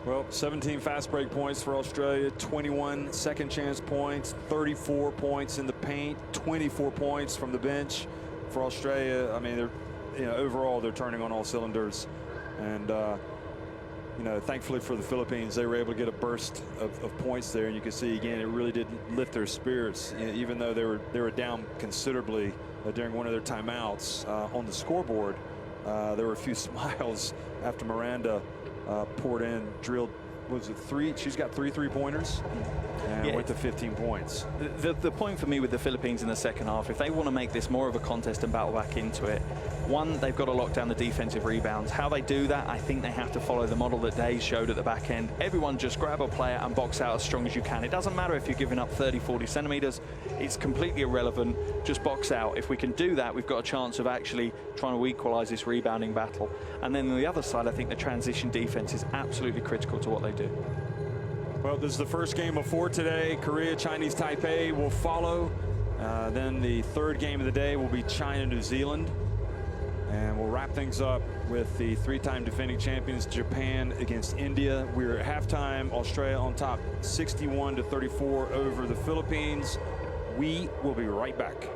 Well, 17 fast break points for Australia, 21 second chance points, 34 points in the paint, 24 points from the bench for Australia. I mean, they're, you know, overall they're turning on all cylinders. And you know, thankfully for the Philippines, they were able to get a burst of points there, and you can see again it really did lift their spirits, you know, even though they were down considerably during one of their timeouts on the scoreboard. There were a few smiles after Miranda poured in, drilled. Was it 3? She's got 3 3-pointers and went to 15 points. The point for me with the Philippines in the second half, if they want to make this more of a contest and battle back into it, one, they've got to lock down the defensive rebounds. How they do that, I think they have to follow the model that Day showed at the back end. Everyone just grab a player and box out as strong as you can. It doesn't matter if you're giving up 30, 40 centimeters. It's completely irrelevant. Just box out. If we can do that, we've got a chance of actually trying to equalize this rebounding battle. And then on the other side, I think the transition defense is absolutely critical to what they do. Well, this is the first game of 4 today. Korea, Chinese Taipei will follow. Then the third game of the day will be China, New Zealand. And we'll wrap things up with the 3-time defending champions, Japan against India. We're at halftime, Australia on top, 61-34 over the Philippines. We will be right back.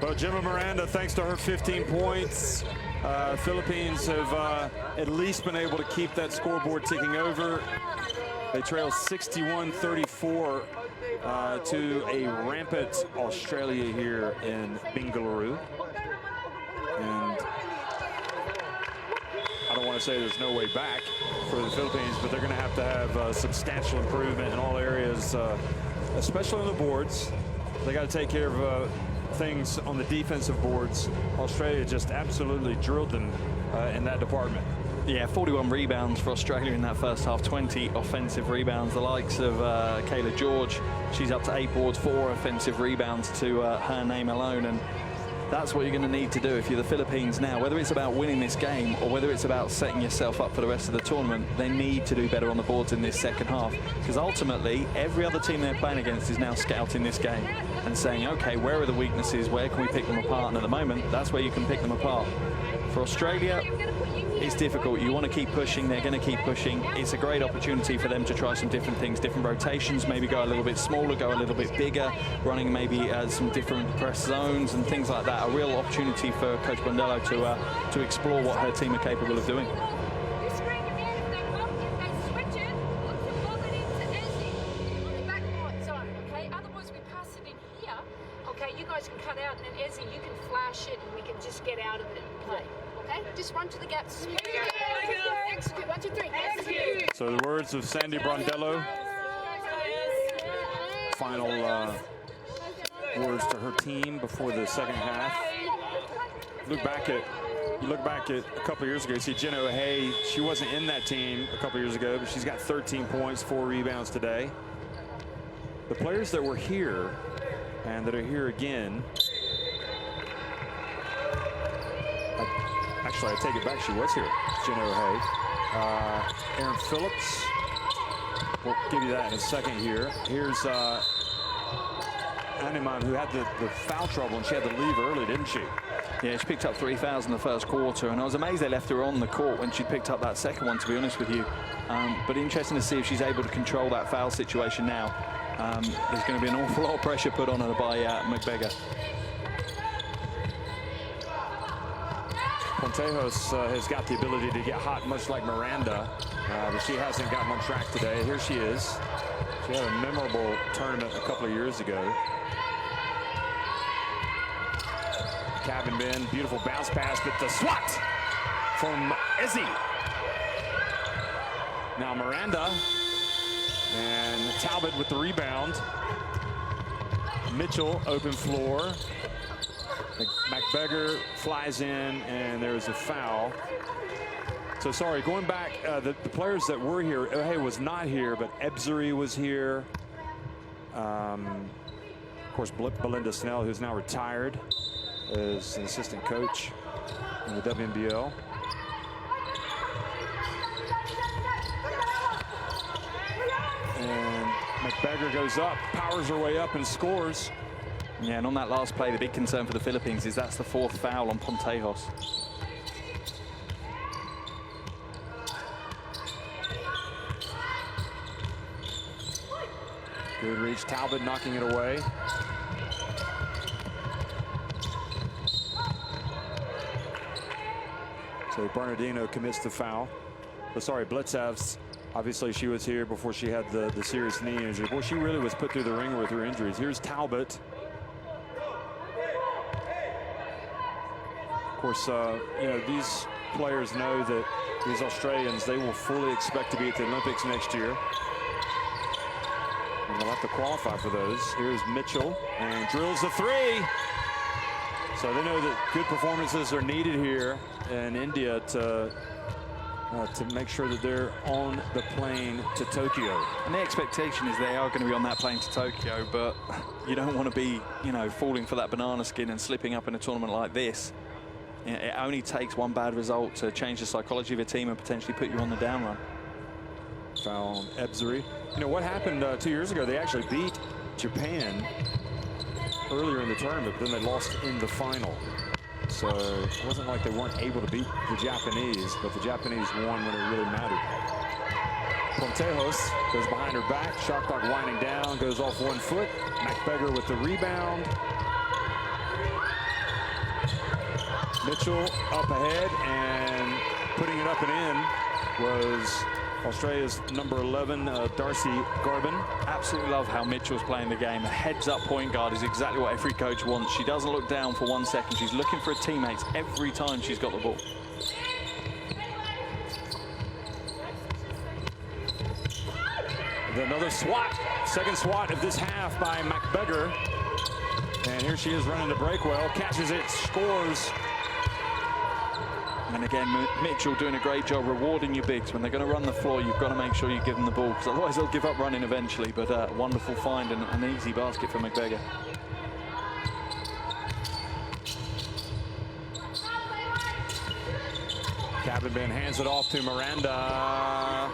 Well, Gemma Miranda, thanks to her 15 points, Philippines have at least been able to keep that scoreboard ticking over. They trail 61-34 to a rampant Australia here in Bengaluru. And I don't want to say there's no way back for the Philippines, but they're going to have substantial improvement in all areas, especially on the boards. They got to take care of things on the defensive boards. Australia just absolutely drilled them in that department. Yeah, 41 rebounds for Australia in that first half, 20 offensive rebounds. The likes of Kayla George, she's up to 8 boards, 4 offensive rebounds to her name alone. And that's what you're going to need to do if you're the Philippines now. Whether it's about winning this game or whether it's about setting yourself up for the rest of the tournament, they need to do better on the boards in this second half. Because ultimately, every other team they're playing against is now scouting this game and saying, okay, where are the weaknesses? Where can we pick them apart? And at the moment, that's where you can pick them apart. For Australia, it's difficult. You want to keep pushing. They're going to keep pushing. It's a great opportunity for them to try some different things, different rotations, maybe go a little bit smaller, go a little bit bigger, running maybe some different press zones and things like that. A real opportunity for Coach Bondello to explore what her team are capable of doing. You guys can cut out, and then Ezzy, you can flash it, and we can just get out of it and play. Okay? Just run to the gaps. Execute. 1, 2, 3. Execute. So the words of Sandy Brondello. Final words to her team before the second half. You look back at a couple years ago, you see Jen O'Hay. She wasn't in that team a couple years ago, but she's got 13 points, 4 rebounds today. The players that were here and that are here again. Actually, I take it back. She was here. Jen O'Hay. Aaron Phillips. We'll give you that in a second here. Here's Animan, who had the foul trouble, and she had to leave early, didn't she? Yeah, she picked up 3 fouls in the first quarter, and I was amazed they left her on the court when she picked up that second one, to be honest with you. But interesting to see if she's able to control that foul situation now. There's going to be an awful lot of pressure put on her by McBeggar. Pontejos has got the ability to get hot, much like Miranda, but she hasn't gotten on track today. Here she is. She had a memorable tournament a couple of years ago. Cabin bin, beautiful bounce pass, but the swat from Izzy. Now Miranda. And Talbot with the rebound. Mitchell, open floor. McBeggar flies in, and there's a foul. So sorry, going back, the players that were here, O'Hay was not here, but Ebzery was here. Of course, Belinda Snell, who's now retired as an assistant coach in the WNBL. And McBeggar goes up, powers her way up and scores. Yeah, and on that last play, the big concern for the Philippines is that's the 4th foul on Pontejos. Good reach, Talbot knocking it away. So Bernardino commits the foul. But sorry, Blitzevs. Obviously, she was here before she had the serious knee injury. Boy, she really was put through the ringer with her injuries. Here's Talbot. Of course, you know, these players know that these Australians, they will fully expect to be at the Olympics next year. And they'll have to qualify for those. Here's Mitchell, and drills the 3. So they know that good performances are needed here in India to make sure that they're on the plane to Tokyo. And the expectation is they are going to be on that plane to Tokyo, but you don't want to be, you know, falling for that banana skin and slipping up in a tournament like this. It only takes one bad result to change the psychology of a team and potentially put you on the down run. Foul on Ebzery. You know, what happened 2 years ago, they actually beat Japan earlier in the tournament, but then they lost in the final. So it wasn't like they weren't able to beat the Japanese, but the Japanese won when it really mattered. Pontejos goes behind her back. Shot clock winding down, goes off 1 foot. McBeggar with the rebound. Mitchell up ahead, and putting it up and in was Australia's number 11, Darcy Garvin. Absolutely love how Mitchell's playing the game. A heads-up point guard is exactly what every coach wants. She doesn't look down for 1 second. She's looking for her teammates every time she's got the ball. Another swat, second swat of this half by McBeggar. And here she is running the break well, catches it, scores. And again, Mitchell doing a great job rewarding your bigs. When they're going to run the floor, you've got to make sure you give them the ball, because otherwise they'll give up running eventually. But wonderful find and an easy basket for McBeggar. Cabinban hands it off to Miranda.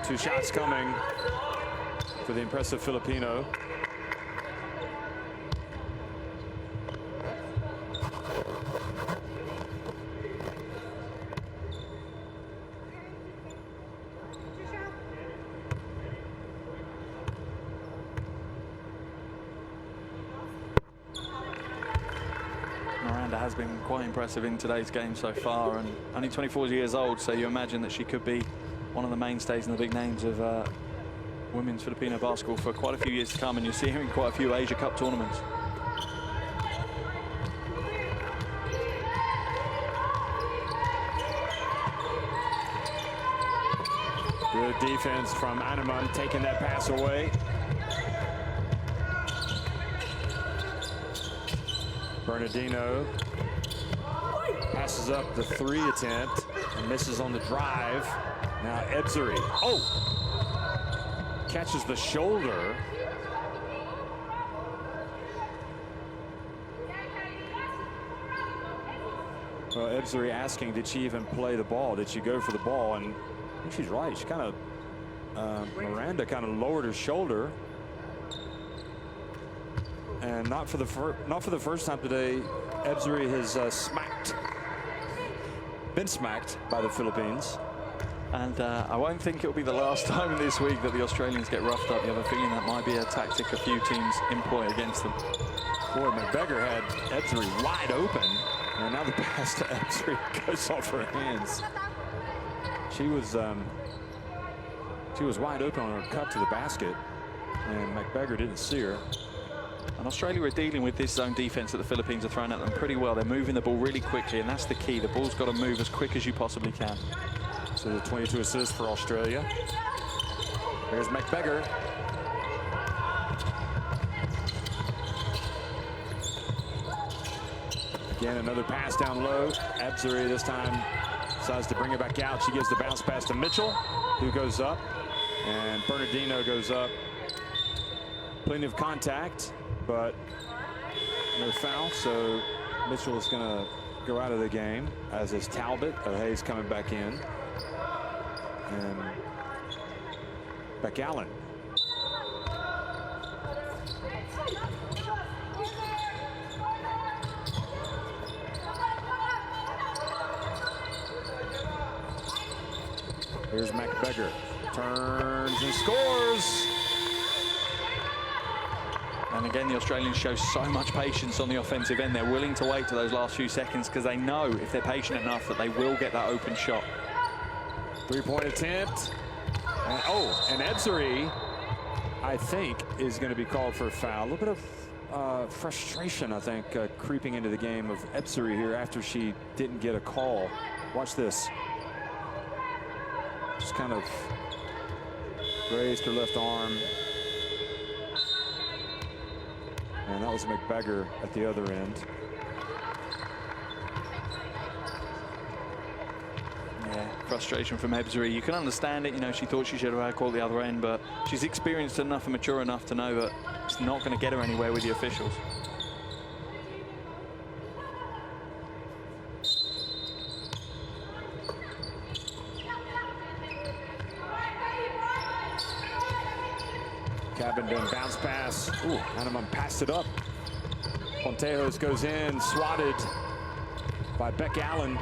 2 shots coming for the impressive Filipino. Miranda has been quite impressive in today's game so far, and only 24 years old, so you imagine that she could be one of the mainstays and the big names of women's Filipino basketball for quite a few years to come, and you'll see her in quite a few Asia Cup tournaments. Good defense from Animan, taking that pass away. Bernardino passes up the 3 attempt and misses on the drive. Now Ebzery, catches the shoulder. Well, Ebzery asking, did she even play the ball? Did she go for the ball? And I think she's right. She kind of, Miranda kind of lowered her shoulder. And not for the first time today, Ebzery has been smacked by the Philippines. And I won't think it'll be the last time this week that the Australians get roughed up. You have a feeling that might be a tactic a few teams employ against them. Boy, McBeggar had Ebzery wide open, and now the pass to Ebzery goes off her hands. She was wide open on her cut to the basket, and McBeggar didn't see her. And Australia are dealing with this zone defense that the Philippines are throwing at them pretty well. They're moving the ball really quickly, and that's the key. The ball's got to move as quick as you possibly can. So the 22 assists for Australia. There's McBeggar. Again, another pass down low. Ebzery this time decides to bring it back out. She gives the bounce pass to Mitchell, who goes up, and Bernardino goes up. Plenty of contact, but no foul, so Mitchell is going to go out of the game, as is Talbot. Hayes coming back in. And Beck-Allen. Here's McBeggar. Turns and scores. And again, the Australians show so much patience on the offensive end. They're willing to wait to those last few seconds because they know if they're patient enough that they will get that open shot. 3-point attempt. And Ebzery, I think, is going to be called for a foul. A little bit of frustration, I think, creeping into the game of Ebzery here after she didn't get a call. Watch this. Just kind of raised her left arm. And that was McBeggar at the other end. Yeah, frustration from Ebzery. You can understand it. You know, she thought she should have had a call at the other end, but she's experienced enough and mature enough to know that it's not going to get her anywhere with the officials. Cabinban bounce pass. Ooh, Animan passed it up. Pontejos goes in, swatted by Beck-Allen.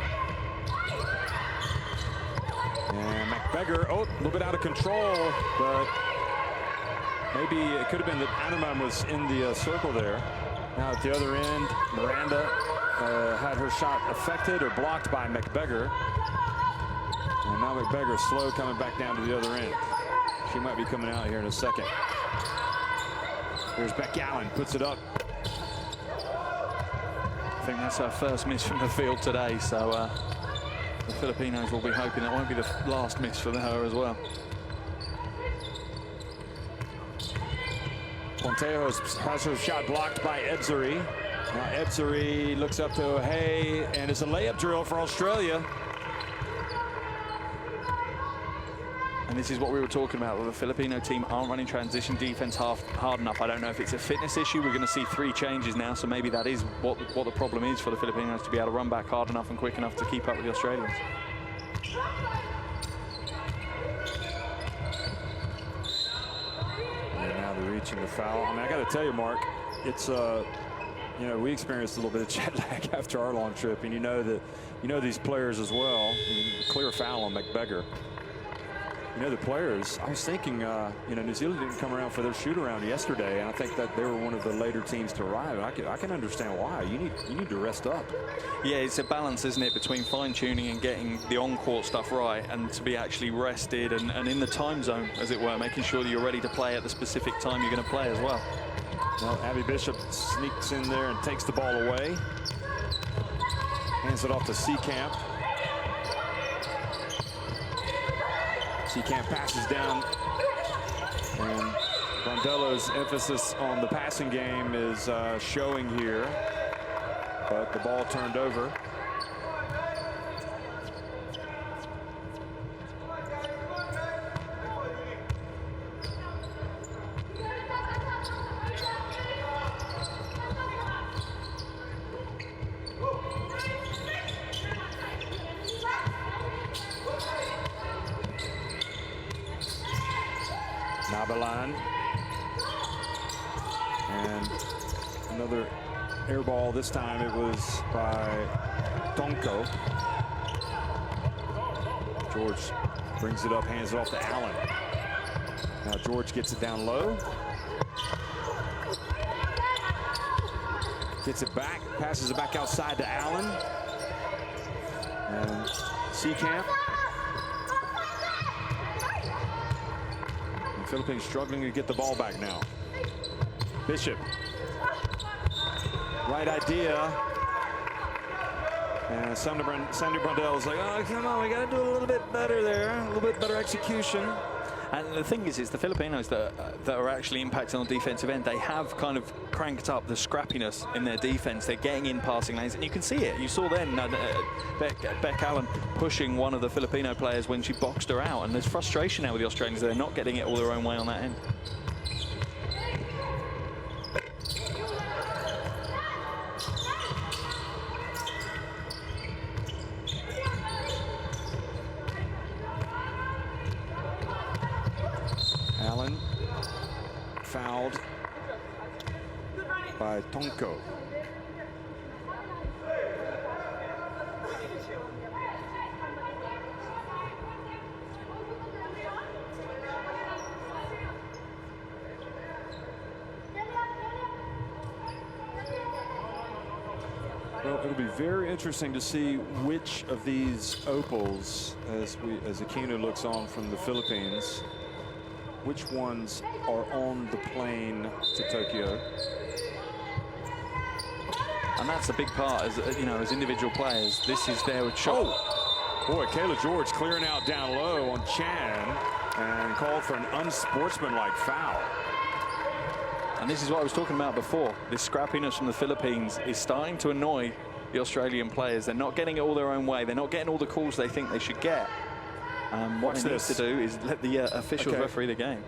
And McBeggar, a little bit out of control, but maybe it could have been that Animan was in the circle there. Now at the other end, Miranda had her shot affected or blocked by McBeggar. And now McBeggar slow coming back down to the other end. She might be coming out here in a second. Here's Beck Allen, puts it up. I think that's her first miss from the field today, so the Filipinos will be hoping that won't be the last miss for her as well. Pontejo has her shot blocked by Edzeri. Now Edzeri looks up to O'Hay, and it's a layup drill for Australia. And this is what we were talking about, where the Filipino team aren't running transition defense hard enough. I don't know if it's a fitness issue. We're going to see 3 changes now, so maybe that is what the problem is for the Filipinos, to be able to run back hard enough and quick enough to keep up with the Australians. And now they're reaching the foul. I mean, I got to tell you, Mark, it's you know, we experienced a little bit of jet lag after our long trip, and you know these players as well. Clear foul on McBeggar. You know, the players, I was thinking, you know, New Zealand didn't come around for their shoot-around yesterday, and I think that they were one of the later teams to arrive. And I can understand why. You need to rest up. Yeah, it's a balance, isn't it, between fine-tuning and getting the on-court stuff right, and to be actually rested and in the time zone, as it were, making sure that you're ready to play at the specific time you're going to play as well. Well, Abby Bishop sneaks in there and takes the ball away. Hands it off to Seacamp. Seacamp passes down, and Rondello's emphasis on the passing game is showing here, but the ball turned over. Nabalan, and another air ball. This time it was by Tonko. George brings it up, hands it off to Allen. Now George gets it down low. Gets it back, passes it back outside to Allen. And Seacamp. Philippines struggling to get the ball back now. Bishop. Right idea. And Sandy Brundell is like, oh, come on, we got to do a little bit better there. A little bit better execution. And the thing is, it's the Filipinos that are actually impacting on the defensive end. They have kind of cranked up the scrappiness in their defense. They're getting in passing lanes, and you can see it. You saw then Beck Allen pushing one of the Filipino players when she boxed her out, and there's frustration now with the Australians. They're not getting it all their own way on that end. Allen fouled by Tonko. Well, it'll be very interesting to see which of these opals, as Aquino looks on from the Philippines, which ones are on the plane to Tokyo. And that's a big part, as you know, as individual players. This is their shot. Oh, boy, Kayla George clearing out down low on Chan and called for an unsportsmanlike foul. And this is what I was talking about before. This scrappiness from the Philippines is starting to annoy the Australian players. They're not getting it all their own way. They're not getting all the calls they think they should get. What they need to do is let the officials referee the game.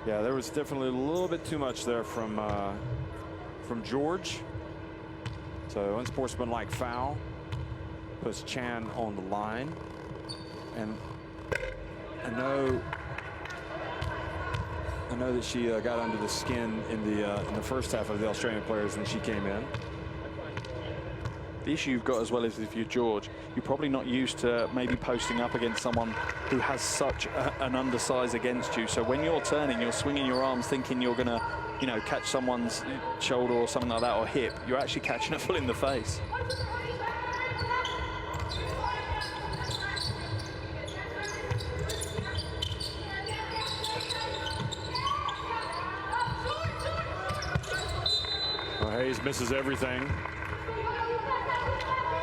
Yeah, there was definitely a little bit too much there from George. So unsportsmanlike foul puts Chan on the line, and I know that she got under the skin in the first half of the Australian players when she came in. The issue you've got as well is if you're George, you're probably not used to maybe posting up against someone who has such an undersize against you. So when you're turning, you're swinging your arms thinking you're going to you know, catch someone's shoulder or something like that, or hip. You're actually catching it full in the face. Well, Hayes misses everything.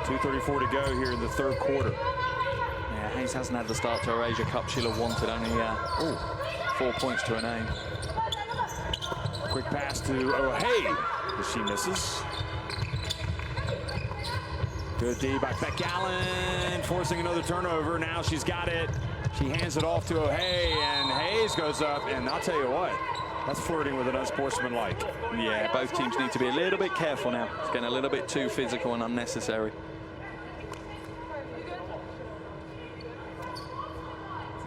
2:34 to go here in the third quarter. Yeah, Hayes hasn't had the start to her Asia Cup she'll have wanted. Only 4 points to her name. Quick pass to O'Hay, but she misses. Good D by Beck Allen, forcing another turnover. Now she's got it. She hands it off to O'Hay, and Hayes goes up, and I'll tell you what, that's flirting with an unsportsmanlike. Yeah, both teams need to be a little bit careful now. It's getting a little bit too physical and unnecessary.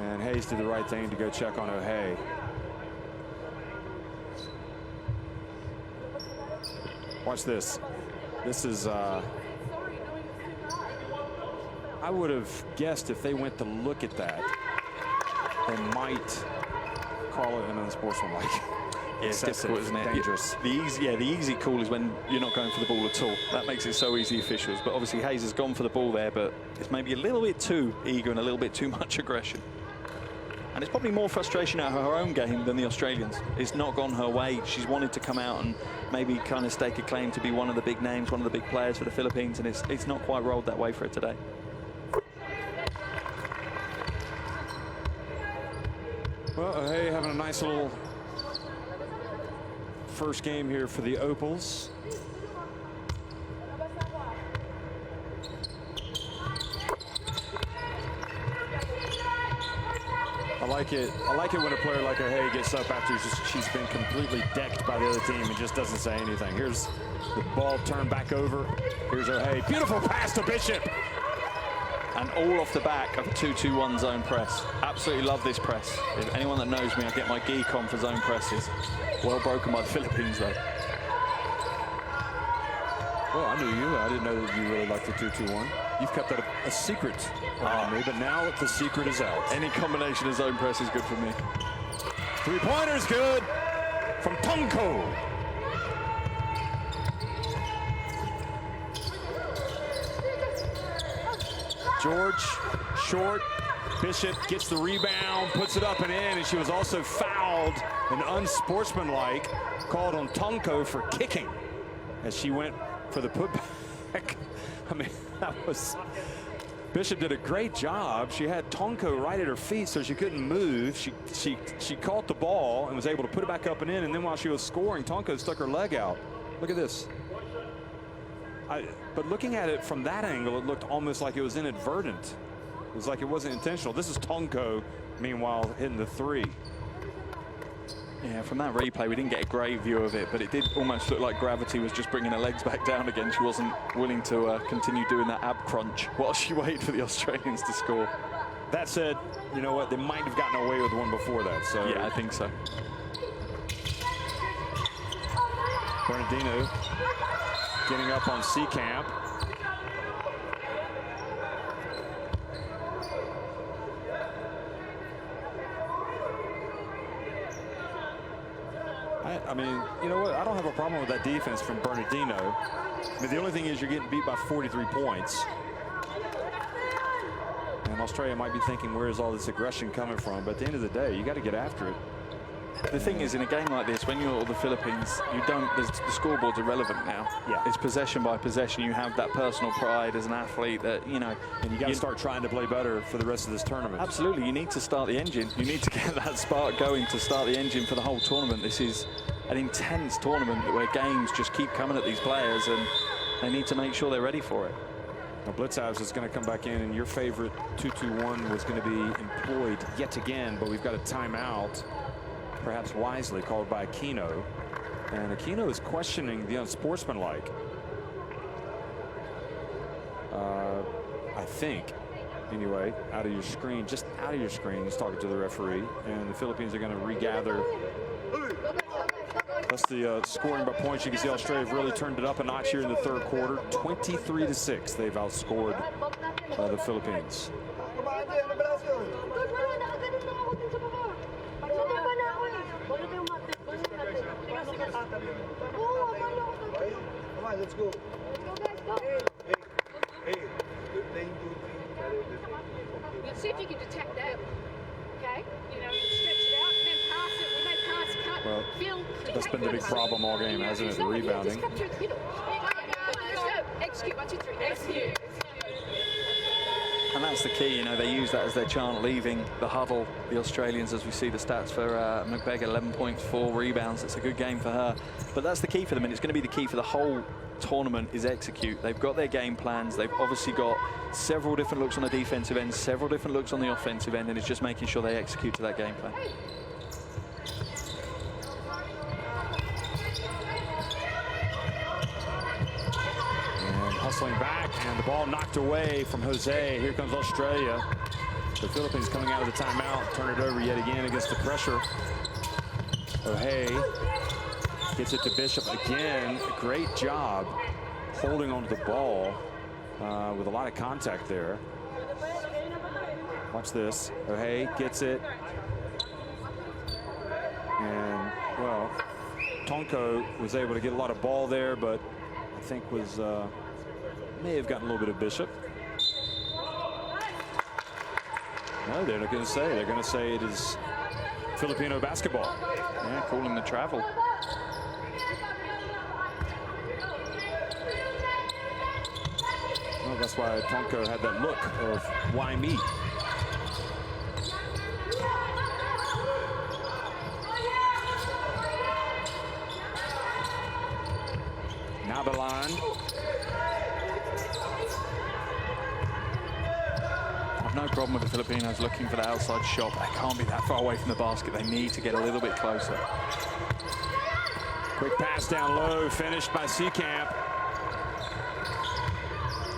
And Hayes did the right thing to go check on O'Hay. Watch this. This is, I would have guessed if they went to look at that, they might call it an unsportsmanlike. Yeah, it's difficult, isn't it? Dangerous. The easy call is when you're not going for the ball at all. That makes it so easy, officials. But obviously Hayes has gone for the ball there, but it's maybe a little bit too eager and a little bit too much aggression. And it's probably more frustration out of her own game than the Australians. It's not gone her way. She's wanted to come out and maybe kind of stake a claim to be one of the big names, one of the big players for the Philippines, and it's not quite rolled that way for her today. Well, O'Hay having a nice little first game here for the Opals. I like it when a player like O'Hay gets up after she's been completely decked by the other team and just doesn't say anything. Here's the ball turned back over. Here's O'Hay. Beautiful pass to Bishop. And all off the back of a 2-2-1 zone press. Absolutely love this press. If anyone that knows me, I get my geek on for zone presses. Well broken by the Philippines, though. Well, I knew you. I didn't know that you really liked the 2-2-1. You've kept that a secret from me, but now the secret is out. Any combination of zone press is good for me. Three-pointer's good from Tunko. George, short. Bishop gets the rebound, puts it up and in, and she was also fouled and unsportsmanlike, called on Tunko for kicking as she went for the putback. I mean, that was... Bishop did a great job. She had Tunko right at her feet, so she couldn't move. She caught the ball and was able to put it back up and in, and then while she was scoring, Tunko stuck her leg out. Look at this. But looking at it from that angle, it looked almost like it was inadvertent. It was like it wasn't intentional. This is Tunko, meanwhile, hitting the three. Yeah, from that replay, we didn't get a great view of it, but it did almost look like gravity was just bringing her legs back down again. She wasn't willing to continue doing that ab crunch while she waited for the Australians to score. That said, you know what? They might have gotten away with one before that. So yeah, I think so. Bernardino getting up on Seacamp. I mean, you know what? I don't have a problem with that defense from Bernardino. I mean, the only thing is you're getting beat by 43 points. And Australia might be thinking, where is all this aggression coming from? But at the end of the day, you got to get after it. The thing is, in a game like this, when you're the Philippines, the scoreboard's irrelevant now. Yeah. It's possession by possession. You have that personal pride as an athlete that, you know. And you got to start trying to play better for the rest of this tournament. Absolutely. You need to start the engine. You need to get that spark going to start the engine for the whole tournament. This is an intense tournament where games just keep coming at these players, and they need to make sure they're ready for it. Now, Blitzhouse is going to come back in, and your favorite 2-2-1 was going to be employed yet again, but we've got a timeout, perhaps wisely called by Aquino. And Aquino is questioning the unsportsmanlike. I think, anyway, out of your screen, just out of your screen, he's talking to the referee, and the Philippines are going to regather. That's the scoring by points. You can see Australia have really turned it up a notch here in the third quarter. 23-6, they've outscored the Philippines. Okay? Come on, let's go. Hey, good playing 2-3. Let's see if you can detect that. Okay? You know, stretch it out and then pass it. We may pass, cut, Well, fill. that's been the big problem all game, hasn't it? The rebounding. Just come through the middle. Let's go. Execute. 1, 2, 3. Execute. And that's the key, you know, they use that as their chant leaving the huddle. The Australians, as we see the stats for McBeggar, 11 points, 4 rebounds. It's a good game for her. But that's the key for them, and it's going to be the key for the whole tournament is execute. They've got their game plans. They've obviously got several different looks on the defensive end, several different looks on the offensive end, and it's just making sure they execute to that game plan. Hustling back, and the ball knocked away from Jose. Here comes Australia. The Philippines coming out of the timeout, turn it over yet again against the pressure. O'Hay gets it to Bishop again. Great job holding onto the ball with a lot of contact there. Watch this. O'Hay gets it. And, well, Tonko was able to get a lot of ball there, but I think was may have gotten a little bit of Bishop. No, they're not going to say. They're going to say it is Filipino basketball. Yeah, calling the travel. Well, that's why Tonko had that look of why me. Nabalan. I've no problem with the Filipinos looking for the outside shot. They can't be that far away from the basket. They need to get a little bit closer. Quick pass down low, finished by Seacamp.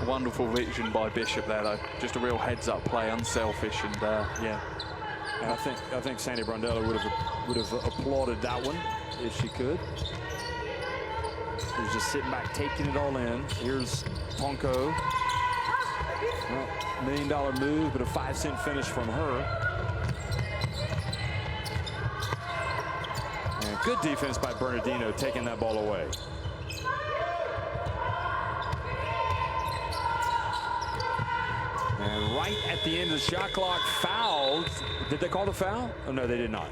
A wonderful vision by Bishop there, though. Just a real heads-up play, unselfish, and yeah. And I think Sandy Brondella would have applauded that one if she could. He was just sitting back, taking it all in. Here's Tonko. Well, $1 million move, but a 5-cent finish from her. And good defense by Bernardino, taking that ball away. And right at the end of the shot clock, fouled. Did they call the foul? Oh, no, they did not.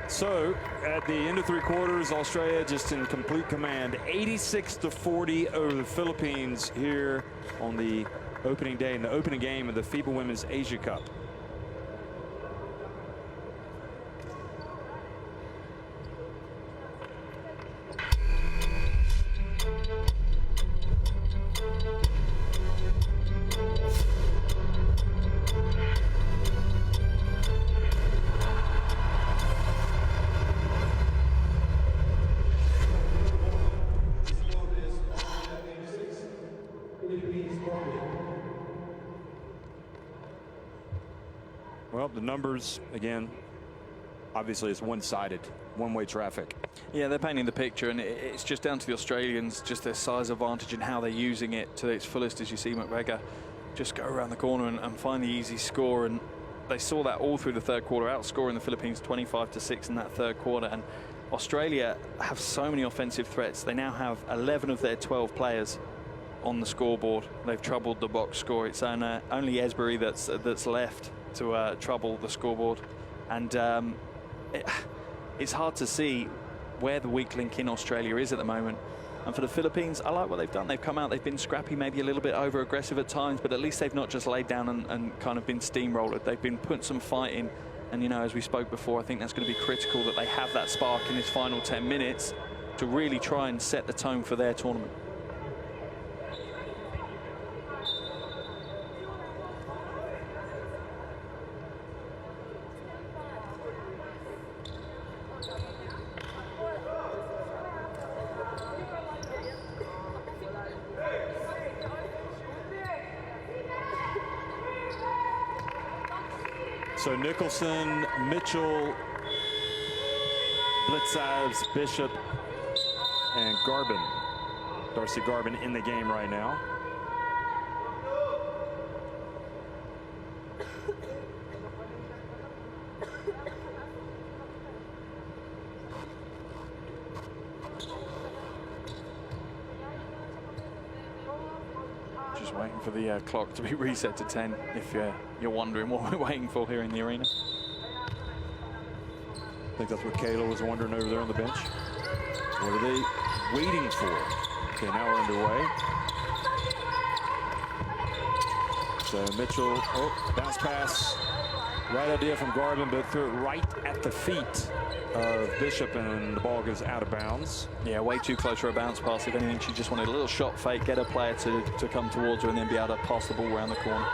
So at the end of 3 quarters, Australia just in complete command, 86-40 over the Philippines here on the opening day in the opening game of the FIBA Women's Asia Cup. Well, the numbers, again, obviously it's one-sided, one-way traffic. Yeah, they're painting the picture, and it's just down to the Australians, just their size advantage and how they're using it to its fullest. As you see McGregor just go around the corner and find the easy score, and they saw that all through the third quarter, outscoring the Philippines 25-6 in that third quarter. And Australia have so many offensive threats. They now have 11 of their 12 players on the scoreboard. They've troubled the box score. It's only Esbury that's left to trouble the scoreboard, and it's hard to see where the weak link in Australia is at the moment. And for the Philippines, I like what they've done. They've come out, they've been scrappy, maybe a little bit over aggressive at times, but at least they've not just laid down and kind of been steamrolled. They've been putting some fight in, and you know, as we spoke before, I think that's going to be critical that they have that spark in this final 10 minutes to really try and set the tone for their tournament. So Nicholson, Mitchell, Blitzabs, Bishop, and Garbin. Darcy Garbin in the game right now. Just waiting for the clock to be reset to 10, if you're wondering what we're waiting for here in the arena. I think that's what Kayla was wondering over there on the bench. What are they waiting for? Okay, now we're underway. So Mitchell, bounce pass. Right idea from Garvin, but threw it right at the feet of Bishop, and the ball goes out of bounds. Yeah, way too close for a bounce pass. If anything, she just wanted a little shot fake, get a player to come towards her, and then be able to pass the ball around the corner.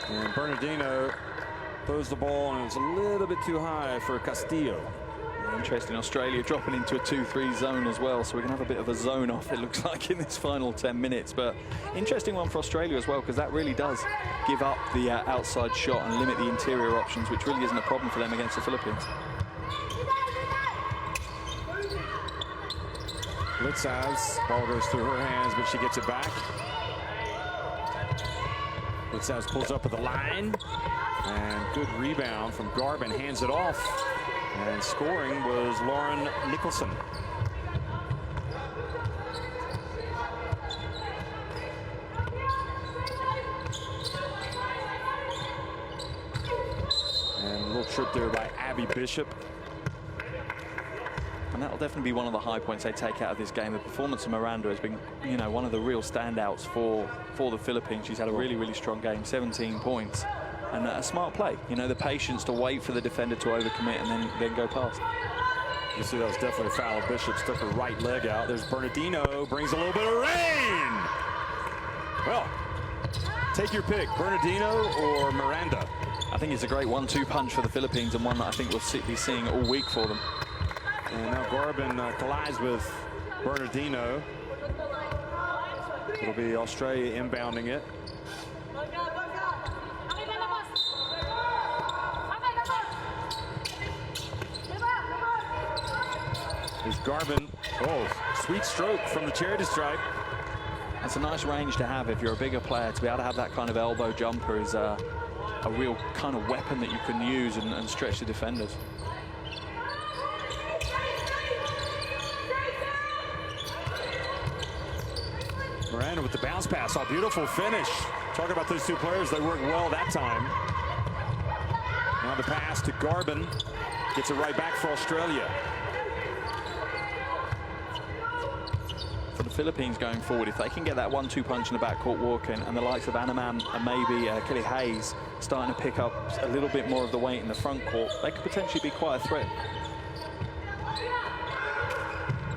And Bernardino throws the ball, and it's a little bit too high for Castillo. Interesting, Australia dropping into a 2-3 zone as well, so we're going to have a bit of a zone off, it looks like, in this final 10 minutes. But interesting one for Australia as well, because that really does give up the outside shot and limit the interior options, which really isn't a problem for them against the Philippines. Litzav's ball goes through her hands, but she gets it back. Litzav's pulls up at the line, and good rebound from Garvin, hands it off. And scoring was Lauren Nicholson. And a little trip there by Abby Bishop. And that'll definitely be one of the high points they take out of this game. The performance of Miranda has been, you know, one of the real standouts for the Philippines. She's had a really, really strong game, 17 points. And a smart play, you know, the patience to wait for the defender to overcommit and then go past. You see that was definitely a foul. Bishop stuck her right leg out. There's Bernardino, brings a little bit of rain. Well, take your pick, Bernardino or Miranda. I think it's a great 1-2 punch for the Philippines, and one that I think we'll be seeing all week for them. And now Garvin collides with Bernardino. It'll be Australia inbounding it. There's Garvin. Oh, sweet stroke from the charity stripe. That's a nice range to have if you're a bigger player. To be able to have that kind of elbow jumper is a real kind of weapon that you can use and stretch the defenders. Miranda with the bounce pass. Oh, beautiful finish. Talking about those two players, they worked well that time. Now the pass to Garvin. Gets it right back for Australia. For the Philippines going forward, if they can get that 1-2 punch in the backcourt walking, and the likes of Anamam and maybe Kelly Hayes starting to pick up a little bit more of the weight in the front court, they could potentially be quite a threat.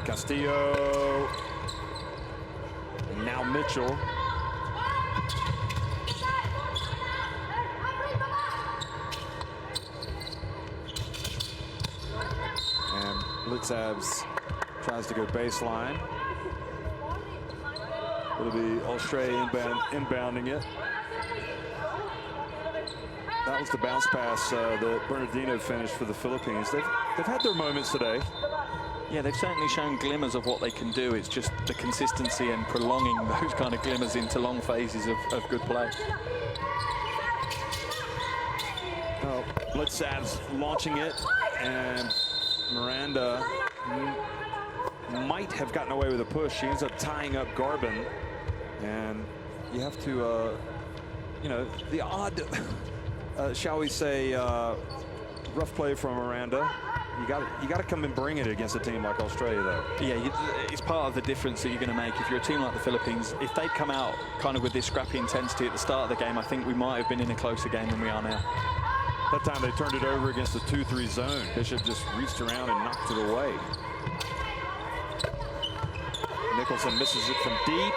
Castillo. And now Mitchell. And Litzavs tries to go baseline. It'll be Australia inbounding it. That was the bounce pass that Bernardino finished for the Philippines. They've had their moments today. Yeah, they've certainly shown glimmers of what they can do. It's just the consistency and prolonging those kind of glimmers into long phases of good play. Oh, Litzav's launching it, and Miranda might have gotten away with a push. She ends up tying up Garvin, and you have to, you know, the odd, shall we say, rough play from Miranda. You got to come and bring it against a team like Australia, though. Yeah, it's part of the difference that you're going to make. If you're a team like the Philippines, if they'd come out kind of with this scrappy intensity at the start of the game, I think we might have been in a closer game than we are now. That time they turned it over against the 2-3 zone. Bishop just reached around and knocked it away. Nicholson misses it from deep.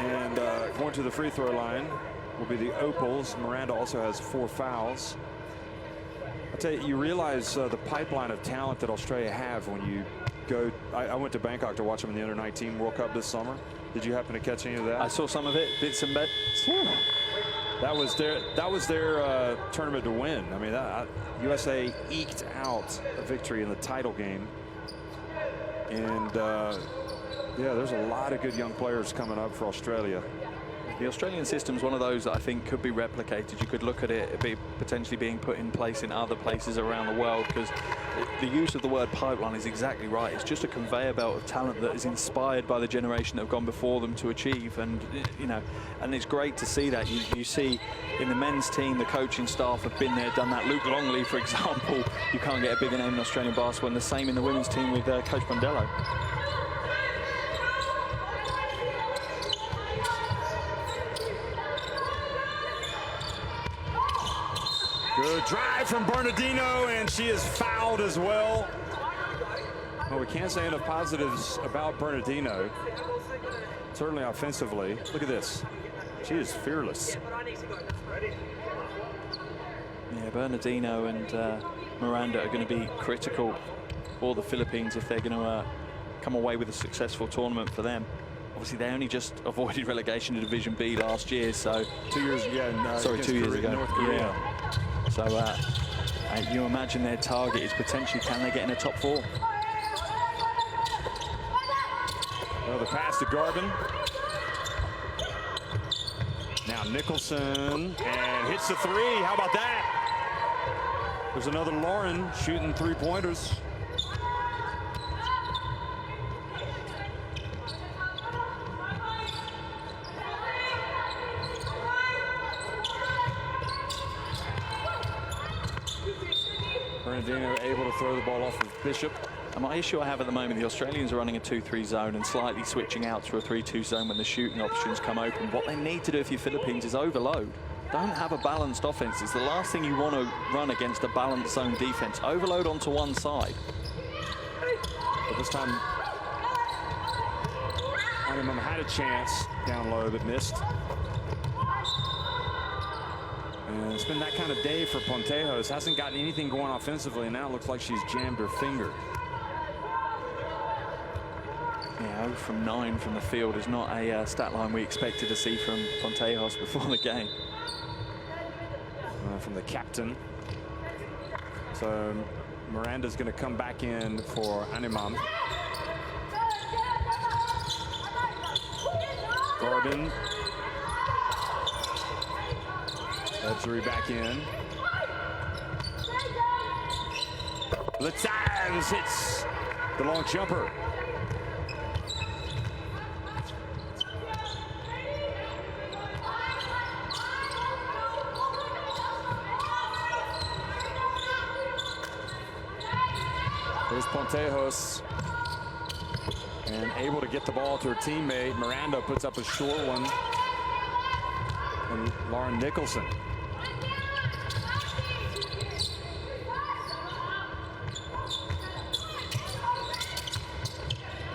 And going to the free throw line will be the Opals. Miranda also has 4 fouls. I tell you, you realize the pipeline of talent that Australia have when you go. I went to Bangkok to watch them in the Under-19 World Cup this summer. Did you happen to catch any of that? I saw some of it, bits and bits. That was their tournament to win. I mean, USA eked out a victory in the title game. And yeah, there's a lot of good young players coming up for Australia. The Australian system is one of those that I think could be replicated. You could look at it potentially being put in place in other places around the world, because the use of the word pipeline is exactly right. It's just a conveyor belt of talent that is inspired by the generation that have gone before them to achieve. And, you know, and it's great to see that. You see in the men's team, the coaching staff have been there, done that. Luke Longley, for example, you can't get a bigger name in Australian basketball. And the same in the women's team with Coach Bondello. Good drive from Bernardino, and she is fouled as well. Well, we can't say enough positives about Bernardino. Certainly offensively. Look at this. She is fearless. Yeah, Bernardino and Miranda are going to be critical for the Philippines if they're going to come away with a successful tournament for them. Obviously, they only just avoided relegation to Division B last year, so 2 years ago. Sorry, 2 years ago. North Korea. Yeah. So you imagine their target is potentially, can they get in the top 4? Well, the pass to Garvin. Now Nicholson, and hits the 3. How about that? There's another Lauren shooting 3-pointers. Bernardino able to throw the ball off of Bishop. And my issue I have at the moment, the Australians are running a 2-3 zone and slightly switching out to a 3-2 zone when the shooting options come open. What they need to do if you're Philippines is overload. Don't have a balanced offense. It's the last thing you want to run against a balanced zone defense. Overload onto one side. But this time, Animum had a chance down low but missed. And it's been that kind of day for Pontejos. Hasn't gotten anything going offensively, and now it looks like she's jammed her finger. Yeah, 0 from 9 from the field is not a stat line we expected to see from Pontejos before the game. From the captain. So Miranda's going to come back in for Animam. Garden. Edzuri back in. Litzans hits the long jumper. There's Pontejos, and able to get the ball to her teammate. Miranda puts up a short one. And Lauren Nicholson.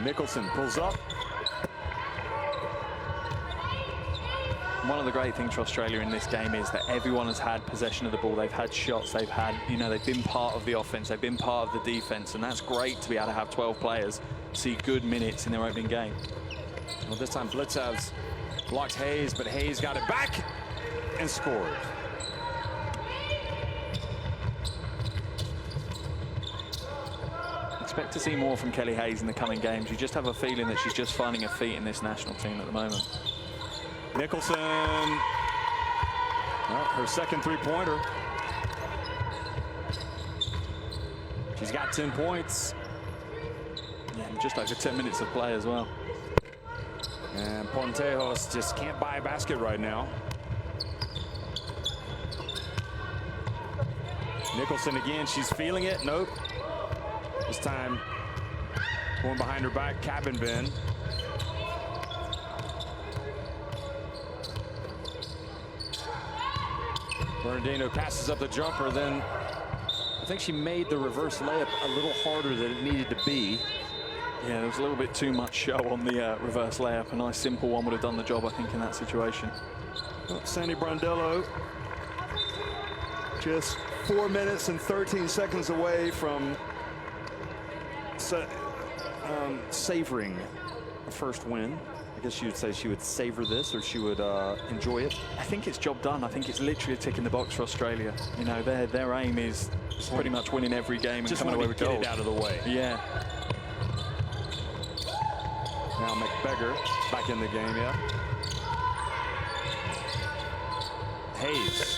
Nicholson pulls up. One of the great things for Australia in this game is that everyone has had possession of the ball. They've had shots. They've had, you know, they've been part of the offense. They've been part of the defense. And that's great to be able to have 12 players see good minutes in their opening game. Well, this time Blitzovs blocked Hayes, but Hayes got it back and scored. Expect to see more from Kelly Hayes in the coming games. You just have a feeling that she's just finding her feet in this national team at the moment. Nicholson, well, her second three-pointer. She's got 10 points. Yeah, and just over 10 minutes of play as well. And Pontejos just can't buy a basket right now. Nicholson again, she's feeling it. Nope. This time, going behind her back, cabin bin. Bernardino passes up the jumper, then I think she made the reverse layup a little harder than it needed to be. Yeah, there was a little bit too much show on the reverse layup. A nice simple one would have done the job, I think, in that situation. Well, Sandy Brondello just 4 minutes and 13 seconds away from savoring a first win. I guess she would say she would savor this, or she would enjoy it. I think it's job done. I think it's literally a tick in the box for Australia. You know, their aim is pretty much winning every game and just coming away with get gold. it out of the way. Yeah. Now McBeggar back in the game, yeah. Hayes.